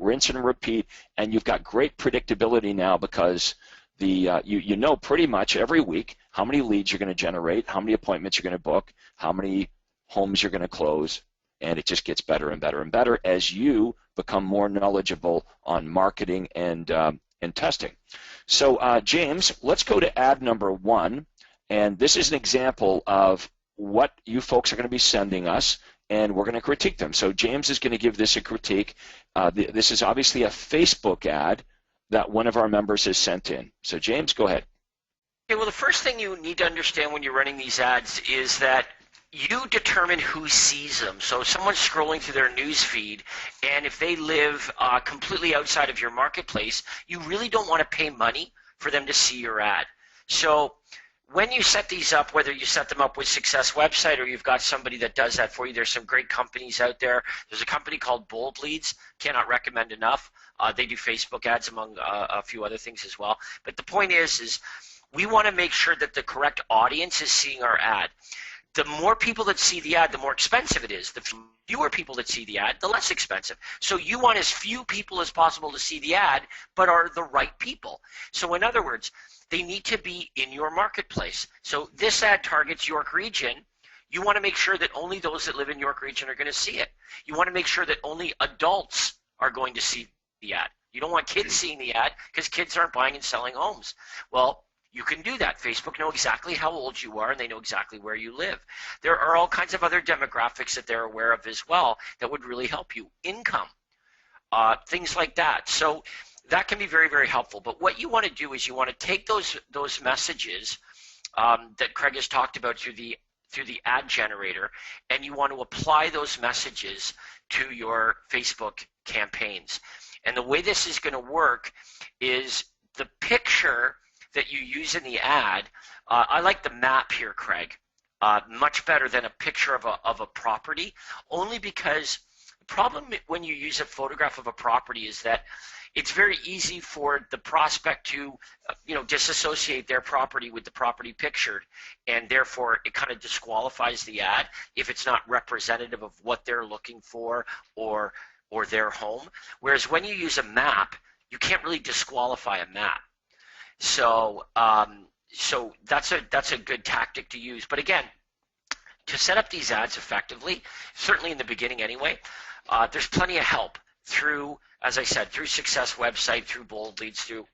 and you've got great predictability now because you know pretty much every week how many leads you're going to generate, how many appointments you're going to book, how many homes you're going to close, and it just gets better and better and better as you become more knowledgeable on marketing and testing. So James, let's go to ad number 1, and this is an example of what you folks are going to be sending us, and we're going to critique them. So James is going to give this a critique. This is obviously a Facebook ad that one of our members has sent in. So James, go ahead.
Okay, well, the first thing you need to understand when you're running these ads is that you determine who sees them. So if someone's scrolling through their news feed, and if they live completely outside of your marketplace, you really don't want to pay money for them to see your ad. So when you set these up, whether you set them up with Success Website or you've got somebody that does that for you, there's some great companies out there. There's a company called Bold Leads, cannot recommend enough. They do Facebook ads among a few other things as well. But the point is we want to make sure that the correct audience is seeing our ad. The more people that see the ad, the more expensive it is. The fewer people that see the ad, the less expensive. So you want as few people as possible to see the ad, but are the right people. So in other words, they need to be in your marketplace. So this ad targets York Region. You want to make sure that only those that live in York Region are going to see it. You want to make sure that only adults are going to see the ad. You don't want kids seeing the ad because kids aren't buying and selling homes. Well, you can do that. Facebook know exactly how old you are, and they know exactly where you live. There are all kinds of other demographics that they're aware of as well that would really help you. Income, things like that. So that can be very, very helpful. But what you want to do is you want to take those messages that Craig has talked about through the ad generator, and you want to apply those messages to your Facebook campaigns. And the way this is going to work is the picture that you use in the ad. I like the map here, Craig, much better than a picture of a property, only because the problem when you use a photograph of a property is that it's very easy for the prospect to disassociate their property with the property pictured, and therefore it kind of disqualifies the ad if it's not representative of what they're looking for or their home. Whereas when you use a map, you can't really disqualify a map. So that's a good tactic to use. But again, to set up these ads effectively, certainly in the beginning anyway, there's plenty of help through, as I said, through Success Website, through Bold Leads, through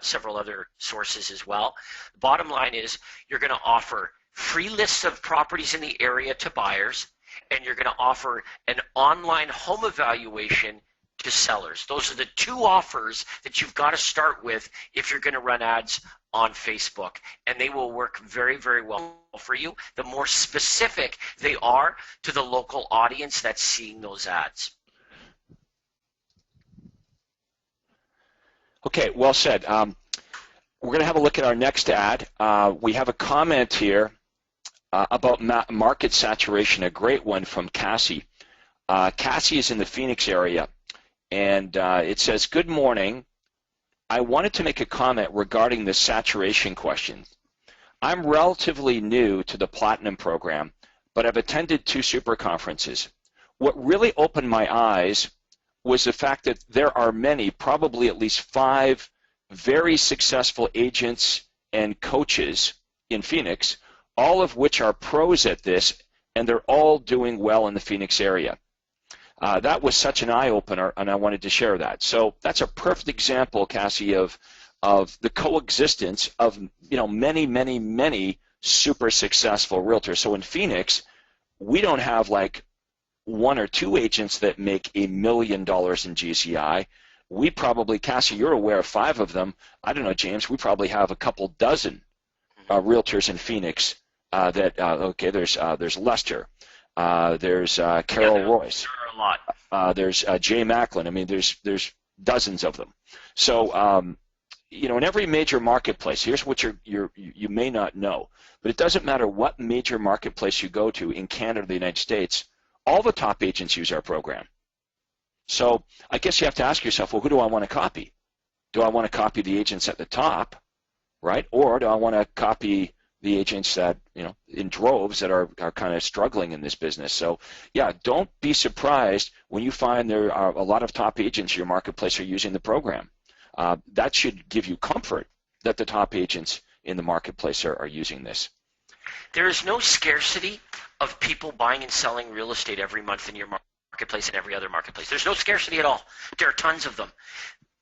several other sources as well. The bottom line is you're going to offer free lists of properties in the area to buyers, and you're going to offer an online home evaluation to sellers. Those are the two offers that you've got to start with if you're going to run ads on Facebook, and they will work very, very well for you the more specific they are to the local audience that's seeing those ads.
Okay, well said. We're going to have a look at our next ad. We have a comment here about market saturation, a great one from Cassie. Cassie is in the Phoenix area, and it says, "Good morning. I wanted to make a comment regarding the saturation question. I'm relatively new to the Platinum program, but I've attended 2 super conferences. What really opened my eyes was the fact that there are many, probably at least 5 very successful agents and coaches in Phoenix, all of which are pros at this, and they're all doing well in the Phoenix area. That was such an eye-opener, and I wanted to share that. So that's a perfect example, Cassie, of the coexistence of many super successful realtors. So in Phoenix, we don't have like one or two agents that make $1 million in GCI. We probably, Cassie, you're aware of 5 of them. I don't know, James, we probably have a couple dozen realtors in Phoenix there's Lester, there's Carol Royce.
There are a lot.
There's Jay Macklin. I mean, there's dozens of them. So, in every major marketplace, here's what you may not know, but it doesn't matter what major marketplace you go to in Canada or the United States, all the top agents use our program. So I guess you have to ask yourself, well, who do I want to copy? Do I want to copy the agents at the top, right? Or do I want to copy the agents that, in droves that are kind of struggling in this business? So yeah, don't be surprised when you find there are a lot of top agents in your marketplace are using the program. That should give you comfort that the top agents in the marketplace are using this.
There is no scarcity of people buying and selling real estate every month in your marketplace and every other marketplace. There's no scarcity at all. There are tons of them.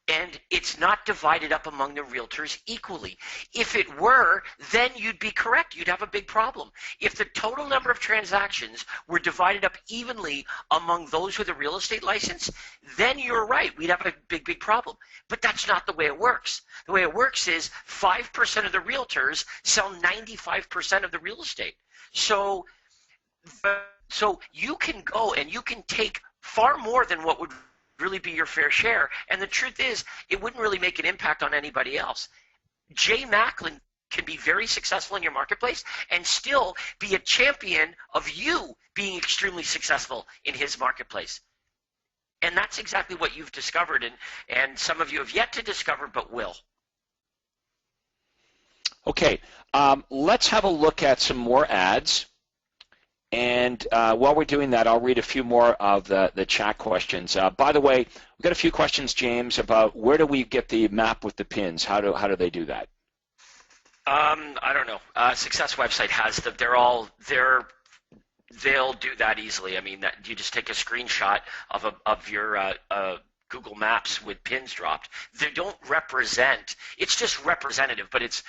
And it's not divided up among the realtors equally. If it were, then you'd be correct. You'd have a big problem. If the total number of transactions were divided up evenly among those with a real estate license, then you're right. We'd have a big problem. But that's not the way it works. The way it works is 5% of the realtors sell 95% of the real estate. So you can go and you can take far more than what would really be your fair share. And the truth is, it wouldn't really make an impact on anybody else. Jay Macklin can be very successful in your marketplace and still be a champion of you being extremely successful in his marketplace. And that's exactly what you've discovered, and some of you have yet to discover but will.
Okay, let's have a look at some more ads. And while we're doing that, I'll read a few more of the chat questions. By the way, we've got a few questions, James, about where do we get the map with the pins? How do they do that?
I don't know. Success website has them. They'll do that easily. I mean, that you just take a screenshot of your Google Maps with pins dropped. They don't represent. It's just representative, but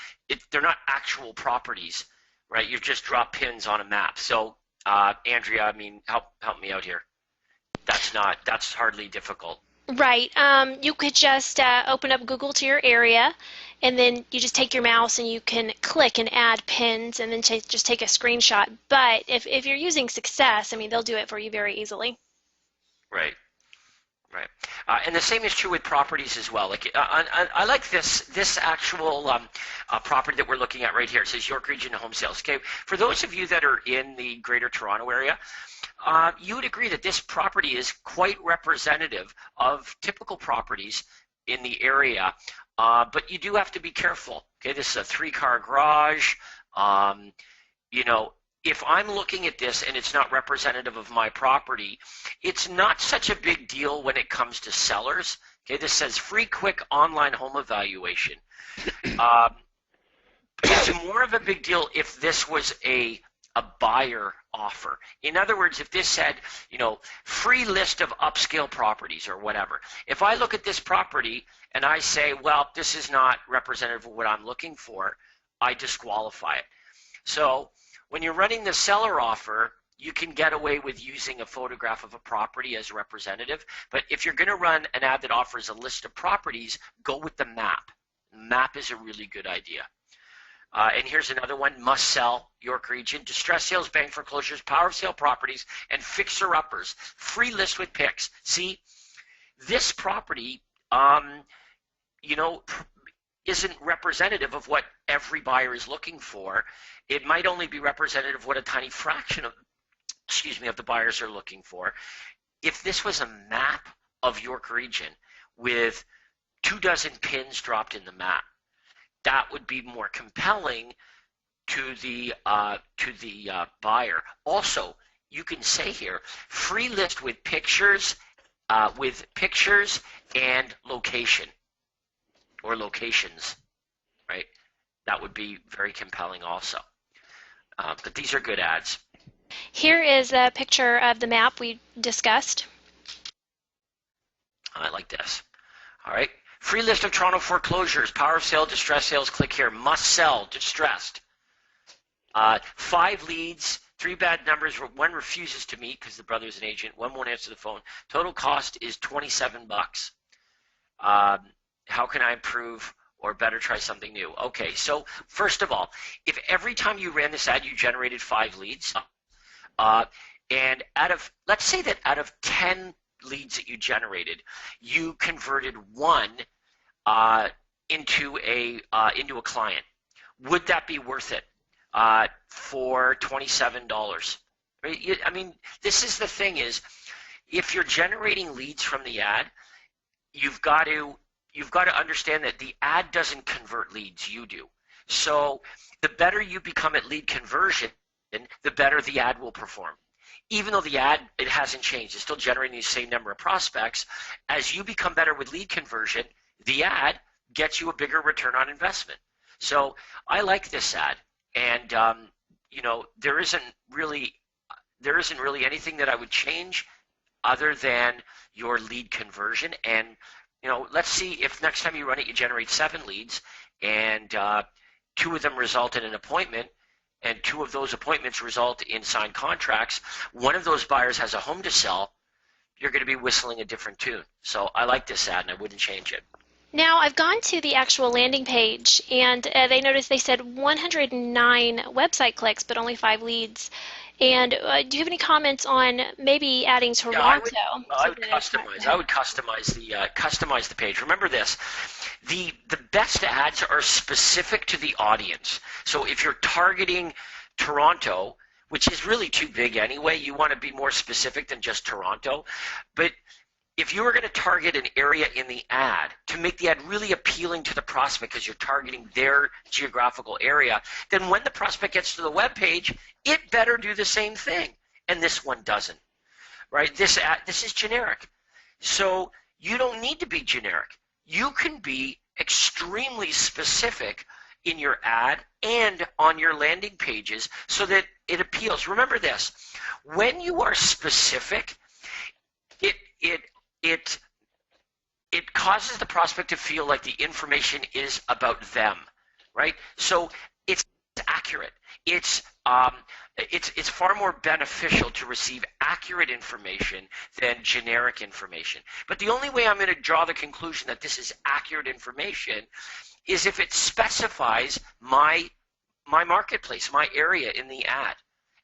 they're not actual properties, right? You've just dropped pins on a map. So. Andrea, I mean, help me out here. That's hardly difficult.
Right. You could just open up Google to your area, and then you just take your mouse and you can click and add pins, and then just take a screenshot. But if you're using Success, I mean, they'll do it for you very easily.
Right. Right. And the same is true with properties as well. Like I like this actual property that we're looking at right here. It says York Region Home Sales. Okay. For those of you that are in the Greater Toronto area, you would agree that this property is quite representative of typical properties in the area. But you do have to be careful. Okay. This is a 3-car garage. If I'm looking at this and it's not representative of my property, it's not such a big deal when it comes to sellers. Okay, this says free quick online home evaluation. It's more of a big deal if this was a buyer offer. In other words, if this said, free list of upscale properties or whatever. If I look at this property and I say, well, this is not representative of what I'm looking for, I disqualify it. So when you're running the seller offer, you can get away with using a photograph of a property as a representative. But if you're going to run an ad that offers a list of properties, go with the map. Map is a really good idea. And here's another one, must sell, York Region, distress sales, bank foreclosures, power of sale properties, and fixer-uppers. Free list with pics. See, this property, isn't representative of what every buyer is looking for. It might only be representative of what a tiny fraction of the buyers are looking for. If this was a map of York Region with 24 pins dropped in the map, that would be more compelling to the buyer. Also, you can say here, free list with pictures and location. Or locations, right? That would be very compelling also. But these are good ads.
Here is a picture of the map we discussed.
I like this. All right. Free list of Toronto foreclosures, power of sale, distress sales, click here. Must sell, distressed. 5 leads, 3 bad numbers, 1 refuses to meet because the brother's an agent, 1 won't answer the phone. Total cost is $27. How can I improve or better try something new? Okay, so first of all, if every time you ran this ad you generated 5 leads, and let's say that out of 10 leads that you generated, you converted 1 into a client, would that be worth it for $27? Right? I mean, this is the thing is, if you're generating leads from the ad, you've got to understand that the ad doesn't convert leads, you do. So the better you become at lead conversion, the better the ad will perform. Even though the ad, it hasn't changed, it's still generating the same number of prospects. As you become better with lead conversion, the ad gets you a bigger return on investment. So I like this ad, and there isn't really anything that I would change other than your lead conversion. And let's see if next time you run it, you generate 7 leads, and 2 of them result in an appointment, and 2 of those appointments result in signed contracts. 1 of those buyers has a home to sell. You're going to be whistling a different tune. So I like this ad, and I wouldn't change it.
Now, I've gone to the actual landing page, and they said 109 website clicks, but only 5 leads. And do you have any comments on maybe adding Toronto?
Yeah, I would customize the page. Remember this: the best ads are specific to the audience. So if you're targeting Toronto, which is really too big anyway, you want to be more specific than just Toronto. But if you were going to target an area in the ad to make the ad really appealing to the prospect because you're targeting their geographical area, then when the prospect gets to the web page, it better do the same thing. And this one doesn't, right? This is generic. So you don't need to be generic. You can be extremely specific in your ad and on your landing pages so that it appeals. Remember this: when you are specific, it causes the prospect to feel like the information is about them, right? So it's accurate. It's far more beneficial to receive accurate information than generic information. But the only way I'm going to draw the conclusion that this is accurate information is if it specifies my marketplace, my area in the ad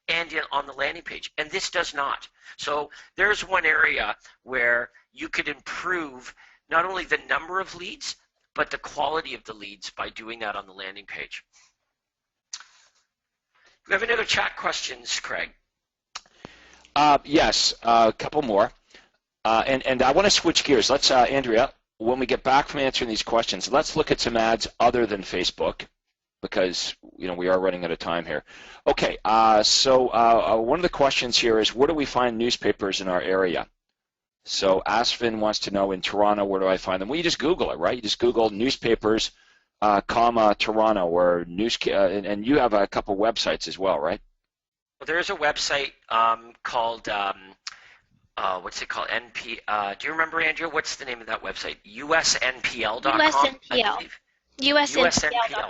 and on the landing page, and this does not. So there's one area where you could improve not only the number of leads, but the quality of the leads by doing that on the landing page. Do we have any other chat questions, Craig?
Yes, a couple more. And I want to switch gears. Let's, Andrea, when we get back from answering these questions, let's look at some ads other than Facebook, because we are running out of time here. Okay, so one of the questions here is, where do we find newspapers in our area? So Asvin wants to know, in Toronto, where do I find them? Well, you just Google it, right? You just Google newspapers, Toronto, or news, and you have a couple websites as well, right?
Well, there is a website called, what's it called? Do you remember, Andrea? What's the name of that website? USNPL.com.
USNPL. USNPL.com.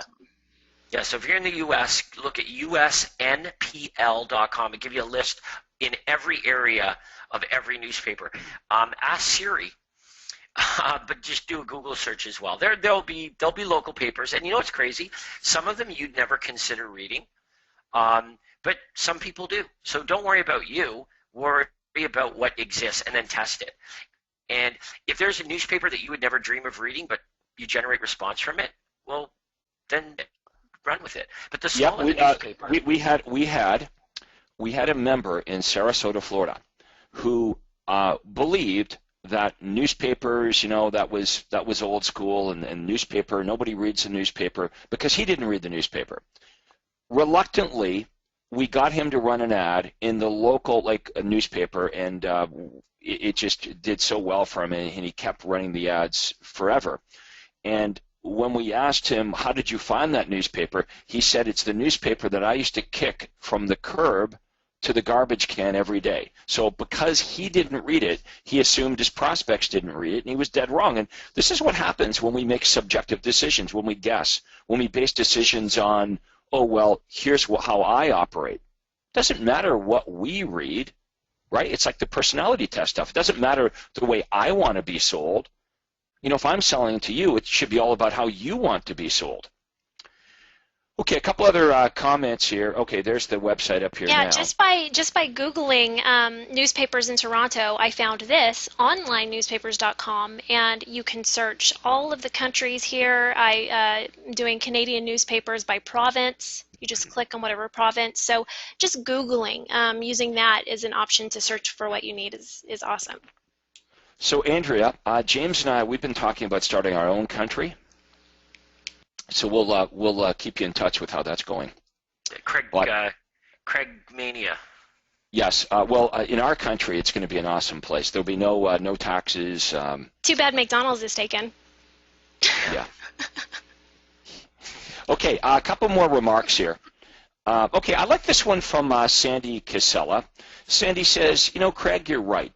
Yeah, so if you're in the U.S., look at USNPL.com. It gives you a list in every area of every newspaper. Ask Siri, but just do a Google search as well. There'll be local papers, and you know what's crazy? Some of them you'd never consider reading, but some people do. So don't worry about you. Worry about what exists, and then test it. And if there's a newspaper that you would never dream of reading, but you generate response from it, well, then run with it. But the smaller newspaper.
We had a member in Sarasota, Florida, who believed that newspapers, that was old school, and newspaper, nobody reads the newspaper, because he didn't read the newspaper. Reluctantly, we got him to run an ad in the local newspaper, and it just did so well for him, and he kept running the ads forever. And when we asked him, how did you find that newspaper, he said, it's the newspaper that I used to kick from the curb to the garbage can every day. So because he didn't read it, he assumed his prospects didn't read it, and he was dead wrong. And this is what happens when we make subjective decisions, when we guess, when we base decisions on, oh, well, here's how I operate. It doesn't matter what we read, right? It's like the personality test stuff. It doesn't matter the way I want to be sold. If I'm selling to you, it should be all about how you want to be sold. Okay, a couple other comments here. Okay, there's the website up here now.
Yeah, just by Googling newspapers in Toronto, I found this, onlinenewspapers.com, and you can search all of the countries here. I'm doing Canadian newspapers by province. You just click on whatever province. So just Googling, using that as an option to search for what you need is awesome.
So Andrea, James and I, we've been talking about starting our own country. So we'll keep you in touch with how that's going.
Craig Mania.
Yes. In our country, it's going to be an awesome place. There'll be no taxes.
Too bad McDonald's is taken.
Yeah. Okay. A couple more remarks here. Okay. I like this one from Sandy Casella. Sandy says, Craig, you're right.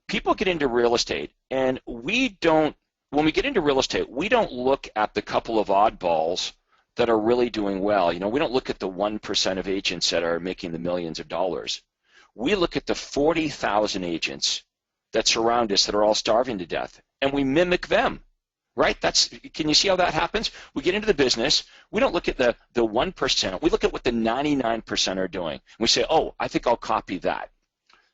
People get into real estate, and when we get into real estate, we don't look at the couple of oddballs that are really doing well. We don't look at the 1% of agents that are making the millions of dollars. We look at the 40,000 agents that surround us that are all starving to death, and we mimic them, right? Can you see how that happens? We get into the business. We don't look at the 1%. We look at what the 99% are doing. And we say, oh, I think I'll copy that.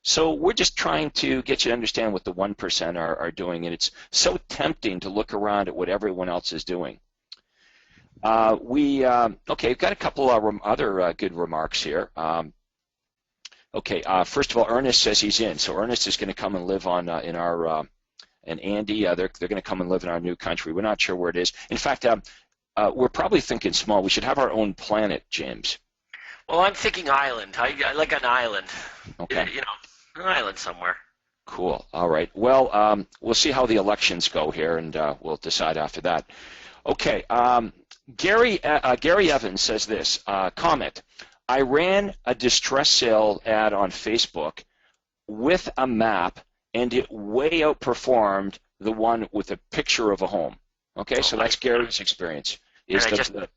So we're just trying to get you to understand what the 1% are doing, and it's so tempting to look around at what everyone else is doing. We've got a couple of other good remarks here. First of all, Ernest says he's in. So Ernest is going to come and live on in our, and Andy, they're going to come and live in our new country. We're not sure where it is. In fact, we're probably thinking small. We should have our own planet, James.
Well, I'm thinking island. I like an island.
Okay.
An island somewhere.
Cool. All right. Well, we'll see how the elections go here, and we'll decide after that. Okay. Gary Evans says this, comment, I ran a distress sale ad on Facebook with a map, and it way outperformed the one with a picture of a home. Okay, so that's Gary's experience. Is the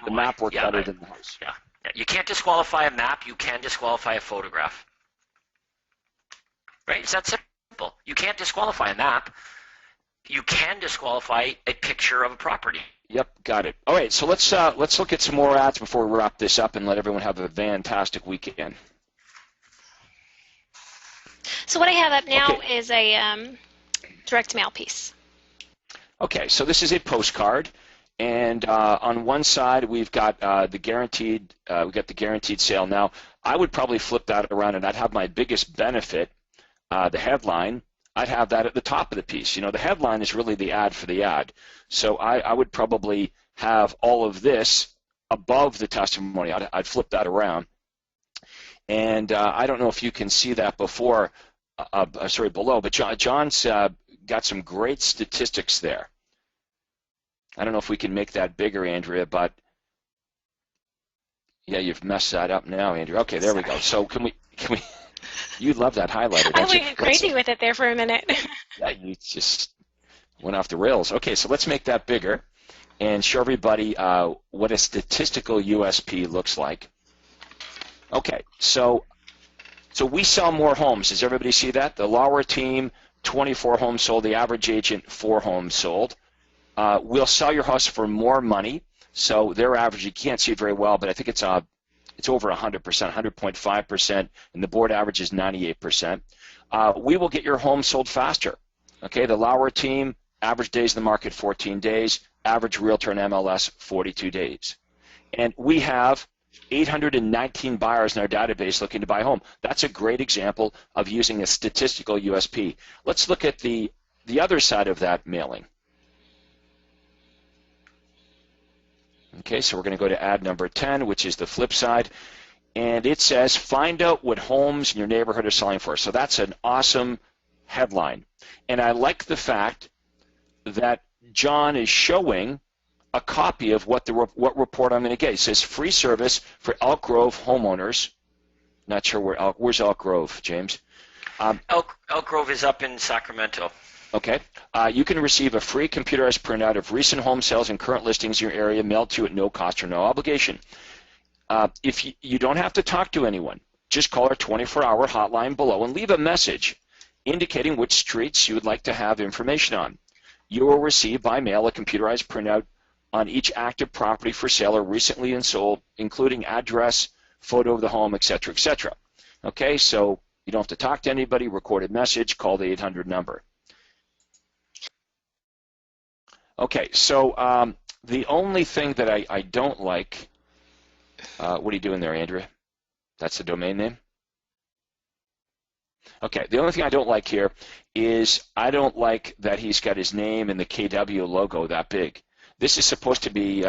map worked better than the house.
Yeah. You can't disqualify a map. You can disqualify a photograph. Right? It's that simple. You can't disqualify a map. You can disqualify a picture of a property.
Yep, got it. All right, so let's look at some more ads before we wrap this up and let everyone have a fantastic weekend.
So what I have up now is a direct mail piece.
Okay, so this is a postcard, and on one side we've got the guaranteed sale. Now I would probably flip that around, and I'd have my biggest benefit, the headline. I'd have that at the top of the piece. The headline is really the ad for the ad. So I would probably have all of this above the testimony. I'd flip that around. And I don't know if you can see that below, but John's got some great statistics there. I don't know if we can make that bigger, Andrea, but yeah, you've messed that up now, Andrea. Okay, there we go. So can we you love that highlighter, don't you?
I went crazy with it there for a minute.
Yeah, you just went off the rails. Okay, so let's make that bigger and show everybody what a statistical USP looks like. Okay, so we sell more homes. Does everybody see that? The Lauer team, 24 homes sold. The average agent, 4 homes sold. We'll sell your house for more money. So their average, you can't see it very well, but I think it's over 100%, 100.5%, and the board average is 98%. We will get your home sold faster. Okay, the Lauer team, average days in the market, 14 days. Average realtor in MLS, 42 days. And we have 819 buyers in our database looking to buy a home. That's a great example of using a statistical USP. Let's look at the other side of that mailing. Okay, so we're going to go to ad number 10, which is the flip side, and it says, find out what homes in your neighborhood are selling for. So that's an awesome headline. And I like the fact that John is showing a copy of what report I'm going to get. It says, free service for Elk Grove homeowners Not sure where's Elk Grove, James?
Elk Grove is up in Sacramento.
Okay. You can receive a free computerized printout of recent home sales and current listings in your area mailed to you at no cost or no obligation. If you don't have to talk to anyone, just call our 24-hour hotline below and leave a message indicating which streets you would like to have information on. You will receive by mail a computerized printout on each active property for sale or recently sold, including address, photo of the home, etc., etc. Okay, so you don't have to talk to anybody, recorded message, call the 800 number. Okay, so the only thing that I don't like, what are you doing there, Andrea? That's the domain name? Okay, the only thing I don't like here is I don't like that he's got his name and the KW logo that big. This is supposed to be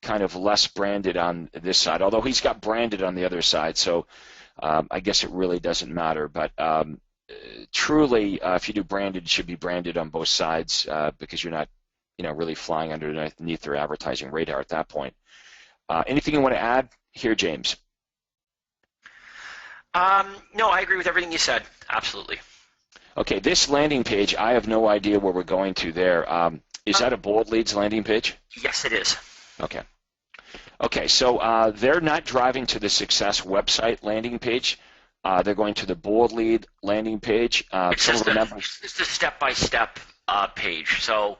kind of less branded on this side, although he's got branded on the other side, so I guess it really doesn't matter. But truly, if you do branded, it should be branded on both sides because you're not really flying underneath their advertising radar at that point. Anything you want to add here, James?
No, I agree with everything you said. Absolutely.
Okay, this landing page, I have no idea where we're going to there. Is that a Bold Leads landing page?
Yes, it is.
Okay. Okay, so they're not driving to the Success website landing page. They're going to the Bold Lead landing page.
It's the step-by-step page. So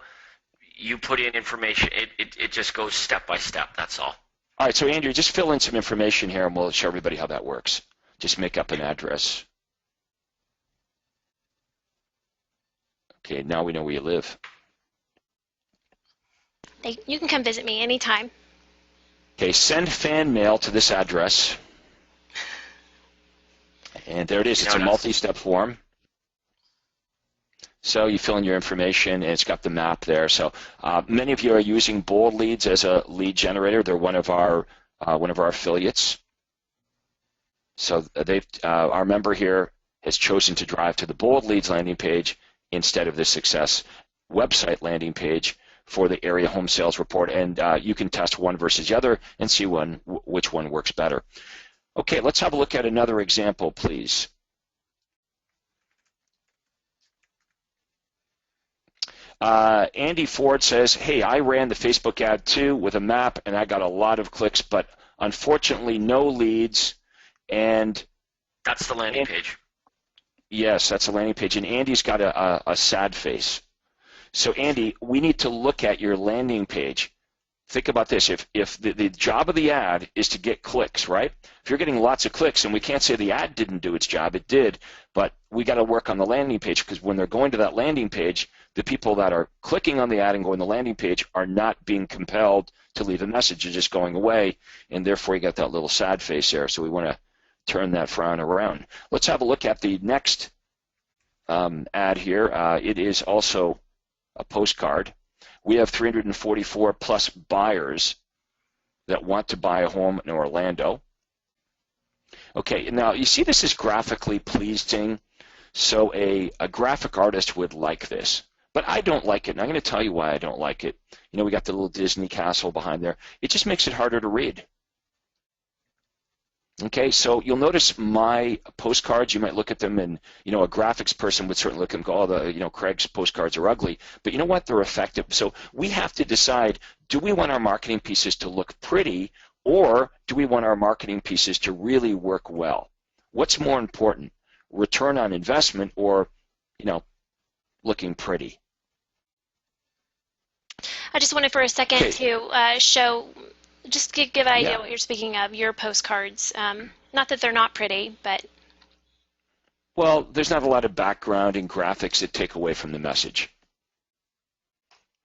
you put in information. It just goes step by step. That's all.
All right, so Andrew, just fill in some information here, and we'll show everybody how that works. Just make up an address. Okay, now we know where you live.
You can come visit me anytime.
Okay, send fan mail to this address. And there it is. It's a multi-step form. So you fill in your information, and it's got the map there. So many of you are using Bold Leads as a lead generator. They're one of our affiliates. So our member here has chosen to drive to the Bold Leads landing page instead of the Success website landing page for the area home sales report, and you can test one versus the other and see which one works better. Okay, let's have a look at another example, please. Andy Ford says, hey, I ran the Facebook ad too with a map, and I got a lot of clicks, but unfortunately no leads. And
that's the landing page.
Yes, that's a landing page, and Andy's got a sad face. So Andy, we need to look at your landing page. Think about this. If the job of the ad is to get clicks, right? If you're getting lots of clicks, and we can't say the ad didn't do its job, it did, but we got to work on the landing page, because when they're going to that landing page, the people that are clicking on the ad and going to the landing page are not being compelled to leave a message. They're just going away, and therefore you got that little sad face there. So we want to turn that frown around. Let's have a look at the next ad here. It is also a postcard. We have 344 plus buyers that want to buy a home in Orlando. Okay, now you see this is graphically pleasing, so a graphic artist would like this. But I don't like it, and I'm going to tell you why I don't like it. We got the little Disney castle behind there. It just makes it harder to read. Okay, so you'll notice my postcards, you might look at them and, a graphics person would certainly look and go, oh, Craig's postcards are ugly. But you know what? They're effective. So we have to decide, do we want our marketing pieces to look pretty, or do we want our marketing pieces to really work well? What's more important, return on investment or, looking pretty?
I just wanted for a second to show, just give an idea what you're speaking of, your postcards. Not that they're not pretty, but...
Well, there's not a lot of background and graphics that take away from the message.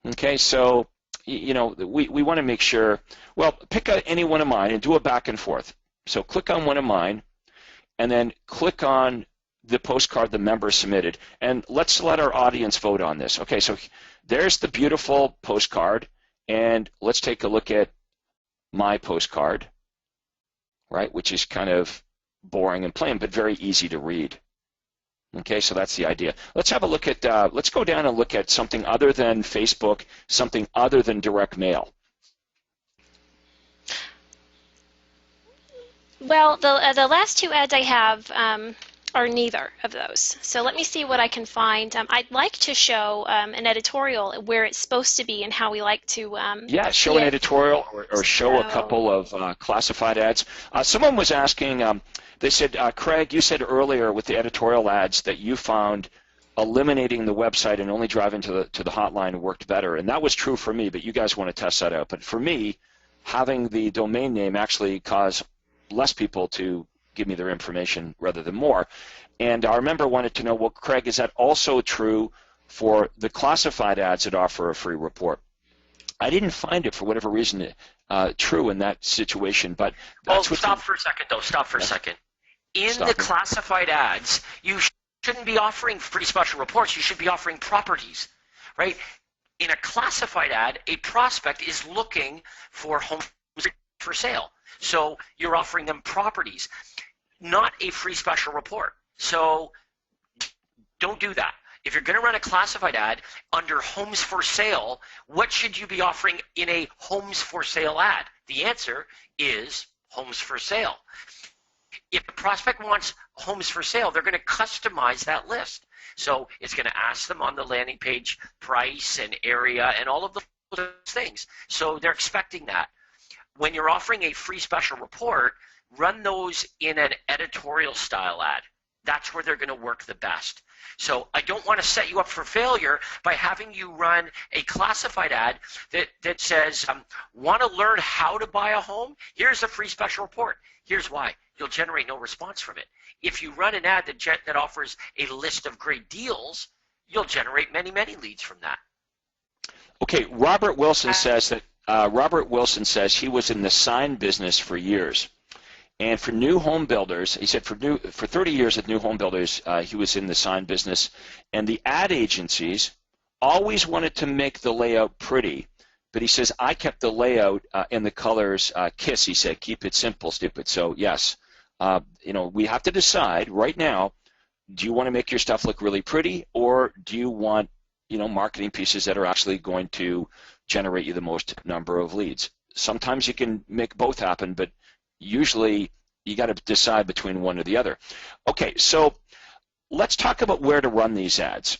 Okay, so, we want to make sure, well, pick any one of mine and do a back and forth. So click on one of mine, and then click on the postcard the member submitted, and let's let our audience vote on this. Okay, so there's the beautiful postcard, and let's take a look at my postcard, right, which is kind of boring and plain, but very easy to read. Okay, so that's the idea. Let's have a look at, let's go down and look at something other than Facebook, something other than direct mail.
Well, the last two ads I have are neither of those. So let me see what I can find. I'd like to show an editorial where it's supposed to be and how we like to
Yeah,
see
show an
it.
editorial or show a
So,
couple of classified ads. Someone was asking, they said, Craig, you said earlier with the editorial ads that you found eliminating the website and only driving to the hotline worked better, and that was true for me, but you guys want to test that out. But for me, having the domain name actually caused less people to give me their information rather than more. And our member wanted to know, well, Craig, is that also true for the classified ads that offer a free report? I didn't find it for whatever reason true in that situation, but that's what.
Stop for a second, though. Stop for a second. In
Stop
the
it.
classified ads, you shouldn't be offering free special reports. You should be offering properties, right? In a classified ad, a prospect is looking for homes for sale. So you're offering them properties, not a free special report. So don't do that. If you're going to run a classified ad under homes for sale, what should you be offering in a homes for sale ad? The answer is homes for sale. If a prospect wants homes for sale, they're going to customize that list. So it's going to ask them on the landing page price and area and all of those things. So they're expecting that. When you're offering a free special report, run those in an editorial style ad. That's where they're going to work the best. So I don't want to set you up for failure by having you run a classified ad that says, want to learn how to buy a home? Here's a free special report. Here's why. You'll generate no response from it. If you run an ad that offers a list of great deals, you'll generate many, many leads from that.
Okay, Robert Wilson says he was in the sign business for years. And for new home builders, he said for 30 years at new home builders, he was in the sign business. And the ad agencies always wanted to make the layout pretty. But he says, I kept the layout and the colors KISS. He said, keep it simple, stupid. So yes, we have to decide right now, do you want to make your stuff look really pretty, or do you want marketing pieces that are actually going to generate you the most number of leads? Sometimes you can make both happen, but usually you got to decide between one or the other. Okay, so let's talk about where to run these ads.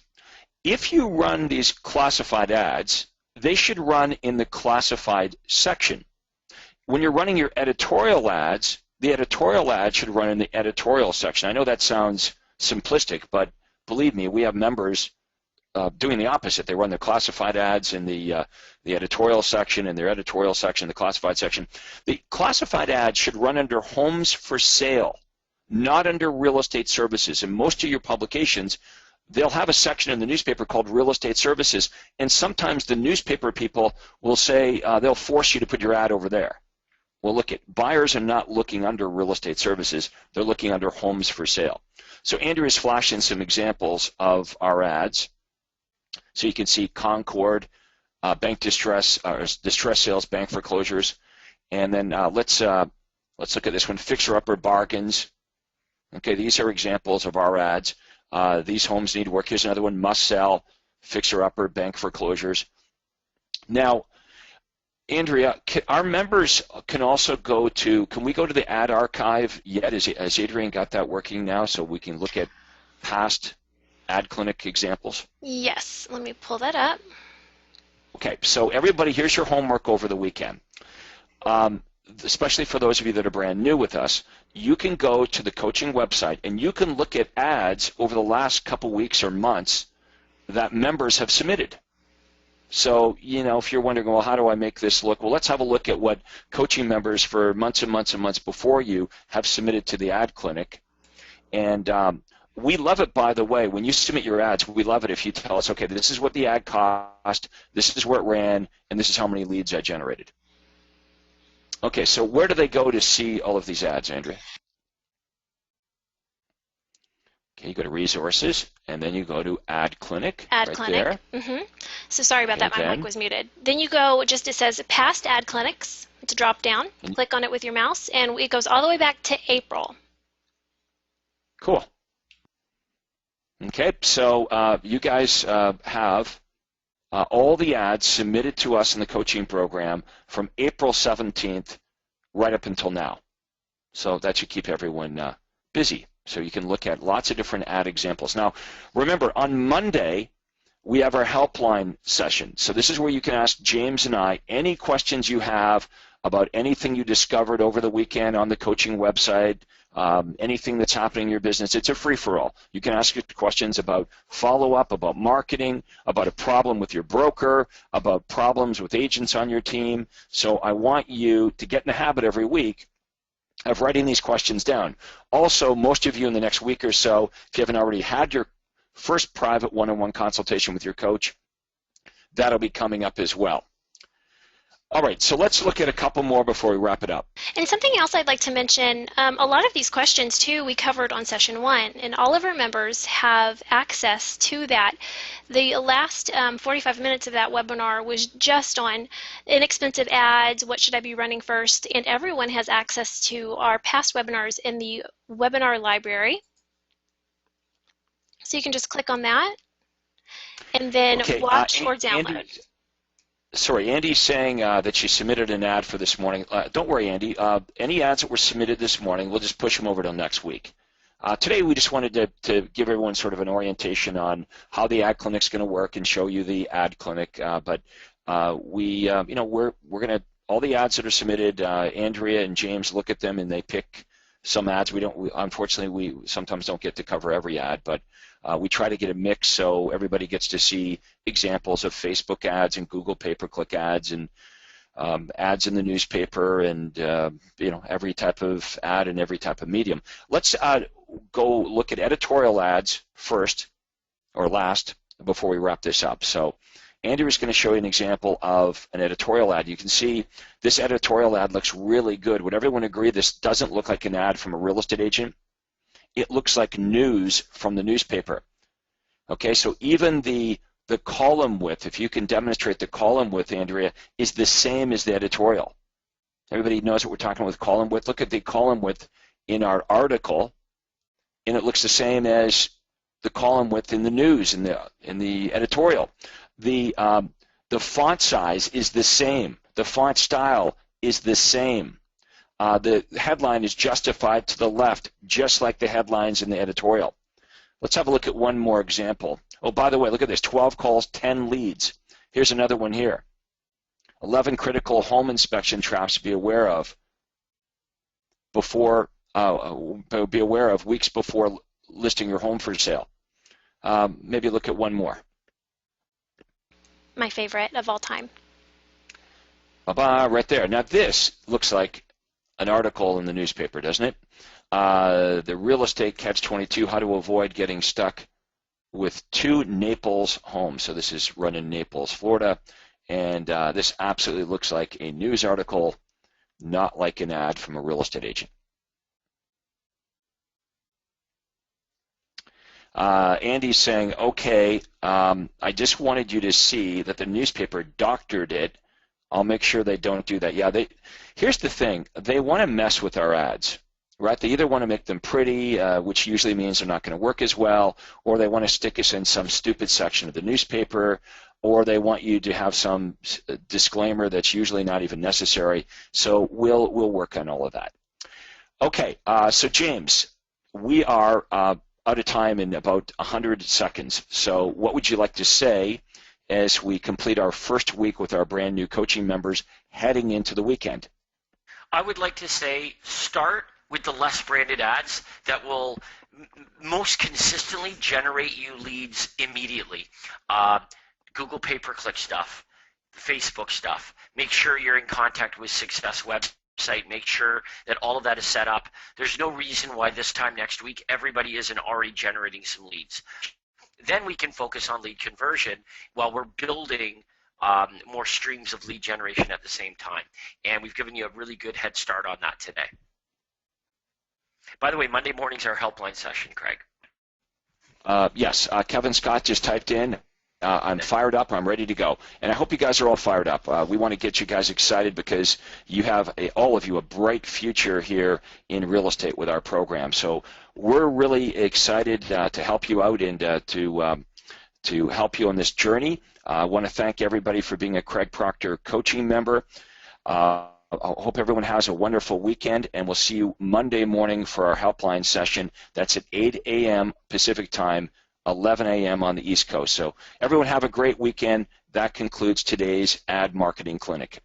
If you run these classified ads, they should run in the classified section. When you're running your editorial ads, the editorial ad should run in the editorial section. I know that sounds simplistic, but believe me, we have members doing the opposite. They run their classified ads in the editorial section, and their editorial section, the classified section. The classified ads should run under homes for sale, not under real estate services. In most of your publications, they'll have a section in the newspaper called real estate services, and sometimes the newspaper people will say they'll force you to put your ad over there. Well, look, buyers are not looking under real estate services. They're looking under homes for sale. So Andrew is flashing some examples of our ads. So you can see Concord, bank distress, distress sales, bank foreclosures, and then let's look at this one, fixer-upper bargains. Okay, these are examples of our ads. These homes need work. Here's another one, must sell, fixer-upper, bank foreclosures. Now, Andrea, our members can also go to, can we go to the ad archive yet? Has Adrian got that working now so we can look at past ad clinic examples?
yes, let me pull that up.
Okay, so everybody, here's your homework over the weekend. Especially for those of you that are brand new with us, you can go to the coaching website and you can look at ads over the last couple weeks or months that members have submitted. So, if you're wondering, well, how do I make this look? Well, let's have a look at what coaching members for months and months and months before you have submitted to the ad clinic. And we love it, by the way, when you submit your ads, we love it if you tell us, okay, this is what the ad cost, this is where it ran, and this is how many leads I generated. Okay, so where do they go to see all of these ads, Andrea? Okay, you go to resources, and then you go to ad clinic.
Ad
right
clinic.
there.
So sorry about that, my
then?
mic was muted. Then you go, it says past ad clinics. It's a drop down. Click on it with your mouse, and it goes all the way back to April.
Cool. Okay, so you guys have all the ads submitted to us in the coaching program from April 17th right up until now. So that should keep everyone busy. So you can look at lots of different ad examples. Now, remember, on Monday, we have our helpline session. So this is where you can ask James and I any questions you have about anything you discovered over the weekend on the coaching website, anything that's happening in your business. It's a free-for-all. You can ask questions about follow-up, about marketing, about a problem with your broker, about problems with agents on your team. So I want you to get in the habit every week of writing these questions down. Also, most of you in the next week or so, if you haven't already had your first private one-on-one consultation with your coach, that'll be coming up as well. All right, so let's look at a couple more before we wrap it up.
And something else I'd like to mention, a lot of these questions too we covered on session 1, and all of our members have access to that. The last 45 minutes of that webinar was just on inexpensive ads, what should I be running first, and everyone has access to our past webinars in the webinar library. So you can just click on that and then watch or download.
Sorry, Andy's saying that she submitted an ad for this morning. Don't worry, Andy. Any ads that were submitted this morning, we'll just push them over till next week. Today, we just wanted to give everyone sort of an orientation on how the ad clinic's going to work and show you the ad clinic. But we're going to all the ads that are submitted. Andrea and James look at them and they pick some ads. Unfortunately, we sometimes don't get to cover every ad, but we try to get a mix so everybody gets to see examples of Facebook ads and Google pay-per-click ads and ads in the newspaper and every type of ad and every type of medium. Let's go look at editorial ads first or last before we wrap this up. So Andrew is going to show you an example of an editorial ad. You can see this editorial ad looks really good. Would everyone agree this doesn't look like an ad from a real estate agent? It looks like news from the newspaper. Okay, so even the column width, if you can demonstrate the column width, Andrea, is the same as the editorial. Everybody knows what we're talking about with column width. Look at the column width in our article, and it looks the same as the column width in the news, in the editorial. The font size is the same. The font style is the same. The headline is justified to the left, just like the headlines in the editorial. Let's have a look at one more example. Oh, by the way, look at this, 12 calls, 10 leads. Here's another one here. 11 critical home inspection traps to be aware of weeks before listing your home for sale. Maybe look at one more.
My favorite of all time.
Right there. Now this looks like an article in the newspaper, doesn't it? The real estate catch-22, how to avoid getting stuck with 2 Naples homes. So this is run in Naples, Florida, and this absolutely looks like a news article, not like an ad from a real estate agent. Andy's saying, okay, I just wanted you to see that the newspaper doctored it. I'll make sure they don't do that. Yeah, here's the thing. They want to mess with our ads, right? They either want to make them pretty, which usually means they're not going to work as well, or they want to stick us in some stupid section of the newspaper, or they want you to have some disclaimer that's usually not even necessary. So we'll work on all of that. Okay, so James, we are out of time in about 100 seconds. So what would you like to say as we complete our first week with our brand new coaching members heading into the weekend?
I would like to say start with the less branded ads that will most consistently generate you leads immediately. Google pay-per-click stuff, Facebook stuff. Make sure you're in contact with Success website. Make sure that all of that is set up. There's no reason why this time next week everybody isn't already generating some leads. Then we can focus on lead conversion while we're building more streams of lead generation at the same time. And we've given you a really good head start on that today. By the way, Monday mornings are our helpline session, Craig.
Yes, Kevin Scott just typed in, I'm fired up, I'm ready to go. And I hope you guys are all fired up. We want to get you guys excited because you have, all of you, a bright future here in real estate with our program. So we're really excited to help you out and to help you on this journey. I want to thank everybody for being a Craig Proctor coaching member. I hope everyone has a wonderful weekend, and we'll see you Monday morning for our helpline session. That's at 8 a.m. Pacific time, 11 a.m. on the East Coast. So everyone have a great weekend. That concludes today's Ad Marketing Clinic.